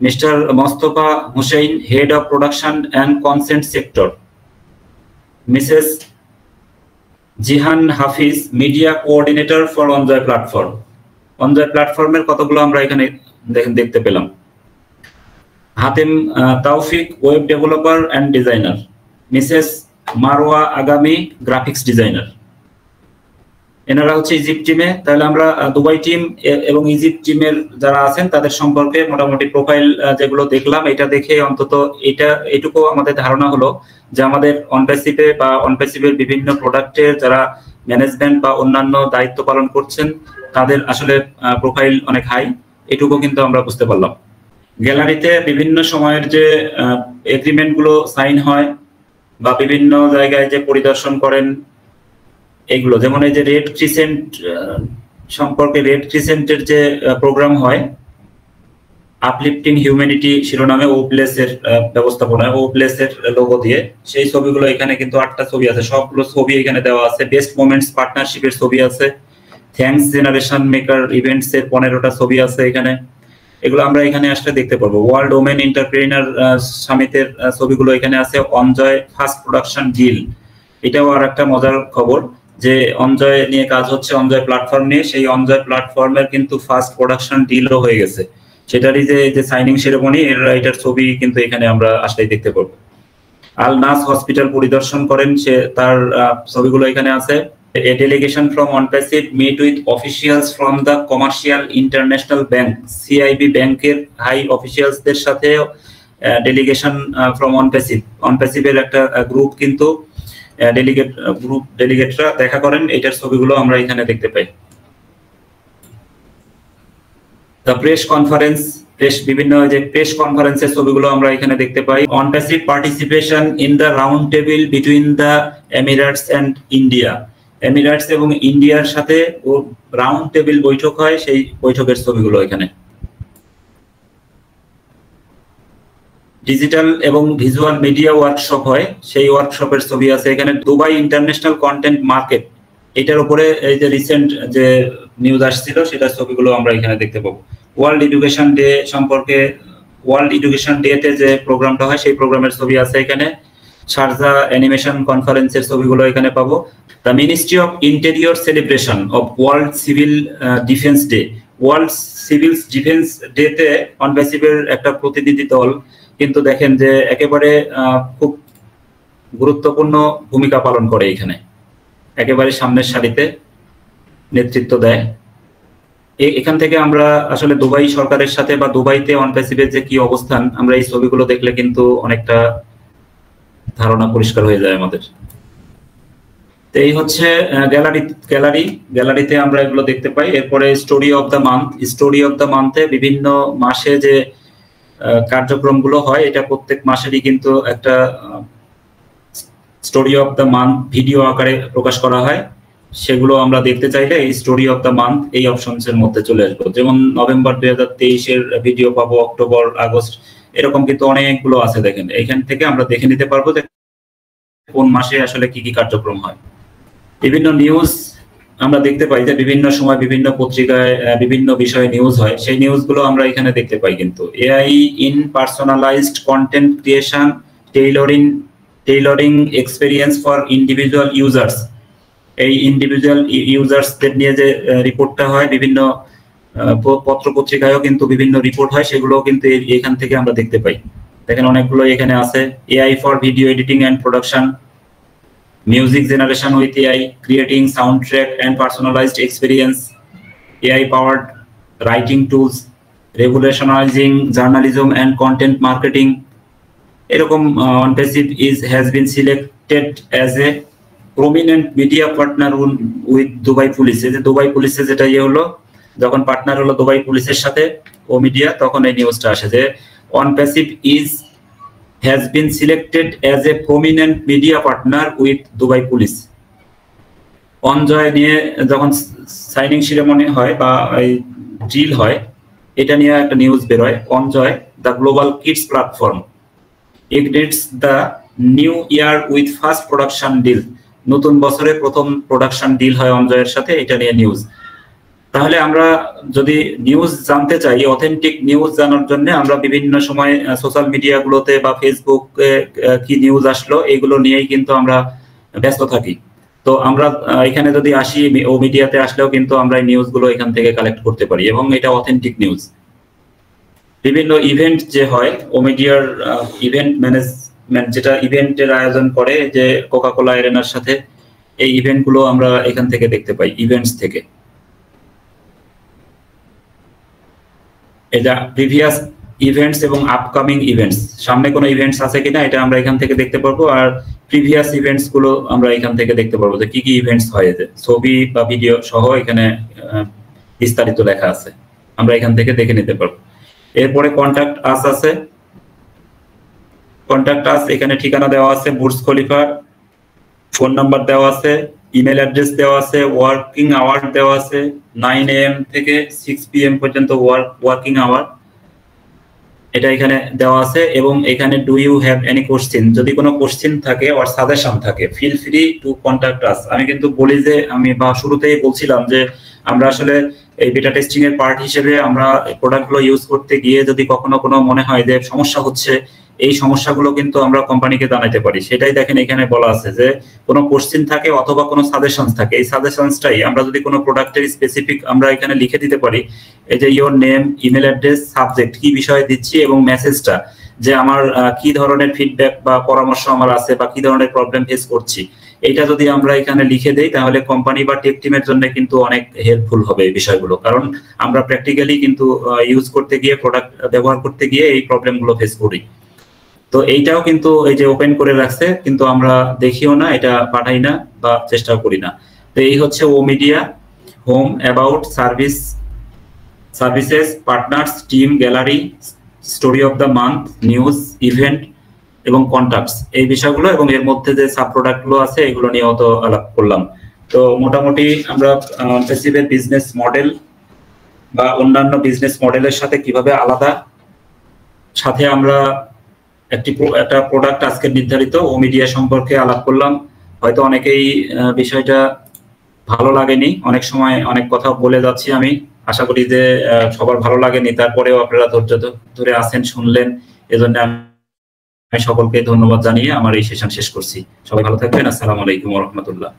Mister Mostafa Hussein, head of production and content sector. Mrs Jihan Hafez, media coordinator for Onjoy platform. Onjoy প্ল্যাটফর্মের কতগুলো আমরা এখানে দেখতে পেলাম। Hatem Tawfik, web developer and designer. Mrs Marwa আগামী, graphics designer. এনারা হচ্ছে Egypt টিমে। তাহলে আমরা দুবাই টিম এবং ইজিপ্ট টিমের যারা আছেন তাদের সম্পর্কে মোটামুটি প্রোফাইল যেগুলো দেখলাম, এটা দেখে অন্তত এটুকু আমাদের ধারণা হলো যে আমাদের অনপ্যাসিভে বা অনপ্যাসিভের বিভিন্ন প্রোডাক্টের যারা ম্যানেজমেন্ট বা অন্যান্য দায়িত্ব পালন করছেন তাদের আসলে প্রোফাইল অনেক হাই, এটুকু কিন্তু আমরা বুঝতে পারলাম। গ্যালারিতে বিভিন্ন সময়ের যে এগ্রিমেন্ট গুলো সাইন হয় বা বিভিন্ন জায়গায় যে পরিদর্শন করেন এগুলো, যেমন এই যে রেড ক্রিসেন্ট সম্পর্কে, রেড ক্রিসেন্টের যে প্রোগ্রাম হয় আপলিফটিং হিউম্যানিটি শিরোনামে ওপ্লেস এর ব্যবস্থাপনায় ওপ্লেস এর লোগো দিয়ে সেই ছবিগুলো এখানে কিন্তু 8টা ছবি আছে, সবগুলো ছবি এখানে দেওয়া আছে। বেস্ট মোমেন্টস পার্টনারশিপের ছবি আছে, থ্যাঙ্কস জেনারেশন মেকার ইভেন্টস এর 15টা ছবি আছে এখানে, এগুলো আমরা এখানে আসলে দেখতে পারবো। ওয়ার্ল্ড ওমেন এন্টারপ্রেনার সামিটের ছবিগুলো এখানে আছে। অনজয় ফার্স্ট প্রোডাকশন ডিল, এটাও আর একটা মজার খবর যে অনজয় নিয়ে কাজ হচ্ছে, অনজয় প্ল্যাটফর্ম নিয়ে। সেই অনজয় প্ল্যাটফর্মের কিন্তু ফার্স্ট প্রোডাকশন ডিলও হয়ে গেছে, সেটারই যে সাইনিং সেরেমনি এটার ছবি কিন্তু এখানে আমরা আসলেই দেখতে পাবো। আল নাস হসপিটাল পরিদর্শন করেন, সে তার ছবিগুলো এখানে আছে। A delegation from OnPassive meet with officials from the Commercial International Bank, CIB ব্যাংকের হাই অফিসিয়ালসদের সাথে ডেলিগেশন ফ্রম OnPassive এর একটা গ্রুপ কিন্তু ডেলিগেটরা দেখা করেন, এটার ছবিগুলো আমরা এখানে দেখতে পাই। দ্য প্রেস কনফারেন্স, বিভিন্ন যে প্রেস কনফারেন্সের ছবিগুলো আমরা এখানে দেখতে পাই। OnPassive participation in the round table between the Emirates and India, Emirates এবং ইন্ডিয়ার সাথে রাউন্ড টেবিল বৈঠক হয়, সেই বৈঠকের ছবিগুলো এখানে। ডিজিটাল এবং ভিজুয়াল মিডিয়া ওয়ার্কশপ হয়, সেই ওয়ার্কশপের ছবি আছে এখানে। দুবাই ইন্টারন্যাশনাল কন্টেন্ট মার্কেট, এটার উপরে এই যে রিসেন্ট যে নিউজ আসছিল সেটার ছবিগুলো আমরা এখানে দেখতে পাবো। ওয়ার্ল্ড এডুকেশন ডে সম্পর্কে, ওয়ার্ল্ড এডুকেশন ডে তে যে প্রোগ্রামটা হয় সেই প্রোগ্রামের ছবি আছে এখানে। শারজা অ্যানিমেশন কনফারেন্সের ছবিগুলো এখানে পাবো। The ministry of interior celebration of world civil defence day, world civil defence day তে OnPassive-এর একটা প্রতিনিধি দল কিন্তু দেখেন যে একেবারে খুব গুরুত্বপূর্ণ ভূমিকা পালন করে, এখানে একেবারে সামনের সারিতে নেতৃত্ব দেয়। এখান থেকে আমরা আসলে দুবাই সরকারের সাথে বা দুবাইতে অন প্যাসিভের যে কি অবস্থান, আমরা এই ছবিগুলো দেখলে কিন্তু অনেকটা ধারণা পরিষ্কার হয়ে যায় আমাদের। তো এই হচ্ছে গ্যালারিতে আমরা এগুলো দেখতে পাই। এরপরে story of the month. Story of the মান্থে বিভিন্ন মাসে যে কার্যক্রমগুলো হয়, এটা প্রত্যেক মাসেরই কিন্তু একটা story of the month video আকারে প্রকাশ করা হয়। সেগুলো আমরা দেখতে চাইলে এই স্টোরি অফ দ্য মান্থ এই অপশনস এর মধ্যে চলে আসবো। যেমন নভেম্বর 2023 এর ভিডিও পাবো, অক্টোবর, আগস্ট, এরকম কিন্তু অনেকগুলো আছে। দেখেন এখান থেকে আমরা দেখে নিতে পারবো যে কোন মাসে আসলে কি কি কার্যক্রম হয়। বিভিন্ন নিউজ আমরা দেখতে পাই যে বিভিন্ন সময় বিভিন্ন পত্রিকায় বিভিন্ন বিষয়ে নিউজ হয়, সেই নিউজগুলো আমরা এখানে দেখতে পাই। কিন্তু AI in personalised content creation, tailoring experience for individual users, এই ইন্ডিভিজুয়াল ইউজার্সদের নিয়ে যে রিপোর্টটা হয়, বিভিন্ন পত্র পত্রিকায়ও কিন্তু বিভিন্ন রিপোর্ট হয়, সেগুলোও কিন্তু এখান থেকে আমরা দেখতে পাই। দেখেন অনেকগুলো এখানে আছে। AI for video editing and production, music generation with AI, creating soundtrack and personalized experience, AI powered writing tools, revolutionizing journalism and content marketing. এরকম OnPassive has been selected as a prominent media partner with Dubai Police. যে Dubai পুলিশে যেটা হলো, যখন partner হলো Dubai পুলিশের সাথে ও media, তখন এই নিউজটা আসে যে OnPassive has been selected as a prominent media partner with Dubai Police. অনজয় নিয়ে যখন সাইনিং সেরেমনি হয় বা এই ডিল হয়, এটা নিয়ে একটা নিউজ বের হয়। অনজয় the global kids platform ignites the new year with first production deal, নতুন বছরে প্রথম প্রোডাকশন ডিল হয় অনজয়ের সাথে, এটা নিয়ে নিউজ। তাহলে আমরা যদি নিউজ জানতে চাই, অথেন্টিক নিউজ জানার জন্য আমরা বিভিন্ন সময় সোশ্যাল মিডিয়া গুলোতে বা ফেসবুকে কি নিউজ আসলো এগুলো নিয়েই কিন্তু আমরা ব্যস্ত থাকি। তো আমরা এখানে যদি আসি, ও মিডিয়াতে আসলেও কিন্তু আমরা এই নিউজগুলো এখান থেকে কালেক্ট করতে পারি এবং এটা অথেন্টিক নিউজ। বিভিন্ন ইভেন্ট যে হয়, ও মিডিয়ার ইভেন্ট ম্যানেজমেন্ট যেটা ইভেন্টের আয়োজন করে, যে কোকাকোলা এরেনার সাথে, এই ইভেন্টগুলো আমরা এখান থেকে দেখতে পাই, ইভেন্টস থেকে। এটা প্রিভিয়াস ইভেন্টস এবং আপকামিং ইভেন্টস, সামনে কোনো ইভেন্টস আছে কিনা এটা আমরা এখান থেকে দেখতে পারবো। আর প্রিভিয়াস ইভেন্টস গুলো আমরা এখান থেকে দেখতে পারবো যে কি কি ইভেন্টস হয়, যে ছবি বা ভিডিও সহ এখানে বিস্তারিত লেখা আছে, আমরা এখান থেকে দেখে নিতে পারবো। এরপরে কন্ট্যাক্ট আস আছে। কন্ট্যাক্ট আস, এখানে ঠিকানা দেওয়া আছে, বুর্জ খলিফার, ফোন নাম্বার দেওয়া আছে, ইমেল অ্যাড্রেস দেওয়া আছে, ওয়ার্কিং আওয়ার দেওয়া আছে, 9 AM থেকে 6 PM পর্যন্ত ওয়ার্কিং আওয়ার, এটা এখানে দেওয়া আছে। এবং এখানে do you have any question, যদি কোনো কোশ্চেন থাকে আর সাজেশন থাকে, feel free to contact us. আমি কিন্তু বলি যে, আমি বা শুরুতেই বলছিলাম যে আমরা আসলে এই বেটা টেস্টিং এর পার্ট হিসেবে আমরা প্রোডাক্টগুলো ইউজ করতে গিয়ে যদি কখনো কোনো মনে হয় যে সমস্যা হচ্ছে, এই সমস্যাগুলো কিন্তু আমরা কোম্পানিকে জানাতে পারি। সেটাই দেখেন এখানে বলা আছে যে কোনো কোশ্চেন থাকে অথবা কোনো সাজেশনস থাকে, এই সাজেশনসটাই আমরা যদি কোনো প্রোডাক্টের স্পেসিফিক আমরা এখানে লিখে দিতে পারি, এই যে your name, email address, subject, কি বিষয়ে দিচ্ছি এবং মেসেজটা, যে আমার কি ধরনের ফিডব্যাক বা পরামর্শ আমার আছে বা কি ধরনের প্রবলেম ফেস করছি, এইটা যদি আমরা এখানে লিখে দেই তাহলে কোম্পানি বা টেক টিমের জন্য কিন্তু অনেক হেল্পফুল হবে এই বিষয়গুলো। কারণ আমরা প্র্যাকটিক্যালি কিন্তু ইউজ করতে গিয়ে, প্রোডাক্ট ব্যবহার করতে গিয়ে এই প্রবলেমগুলো ফেস করি। তো এইটাও কিন্তু এই যে ওপেন করে রাখছে, কিন্তু আমরা দেখিও না, এটা পাঠাই না বা চেষ্টাও করি না। তো এই হচ্ছে O media, home, about, services, partners, team, gallery, story of the month, news, event এবং কন্ট্যাক্টস, এই বিষয়গুলো এবং এর মধ্যে যে সাব প্রোডাক্টগুলো আছে এগুলো নিয়েও তো আলাপ করলাম। তো মোটামুটি আমরা প্যাসিভের বিজনেস মডেল বা অন্যান্য বিজনেস মডেলের সাথে কিভাবে আলাদা, সাথে আমরা একটা প্রোডাক্ট আজকে নির্ধারিত ও মিডিয়া সম্পর্কে আলাপ করলাম। হয়তো অনেকেই বিষয়টা ভালো লাগেনি, অনেক সময় অনেক কথা বলে যাচ্ছি, আমি আশা করি যে সবার ভালো লাগেনি, তারপরেও আপনারা ধৈর্য ধরে আছেন, শুনলেন, এজন্য আমি সকলকে ধন্যবাদ জানিয়ে আমার এই সেশন শেষ করছি। সবাই ভালো থাকবেন। আসসালামু আলাইকুম ওয়া রাহমাতুল্লাহ।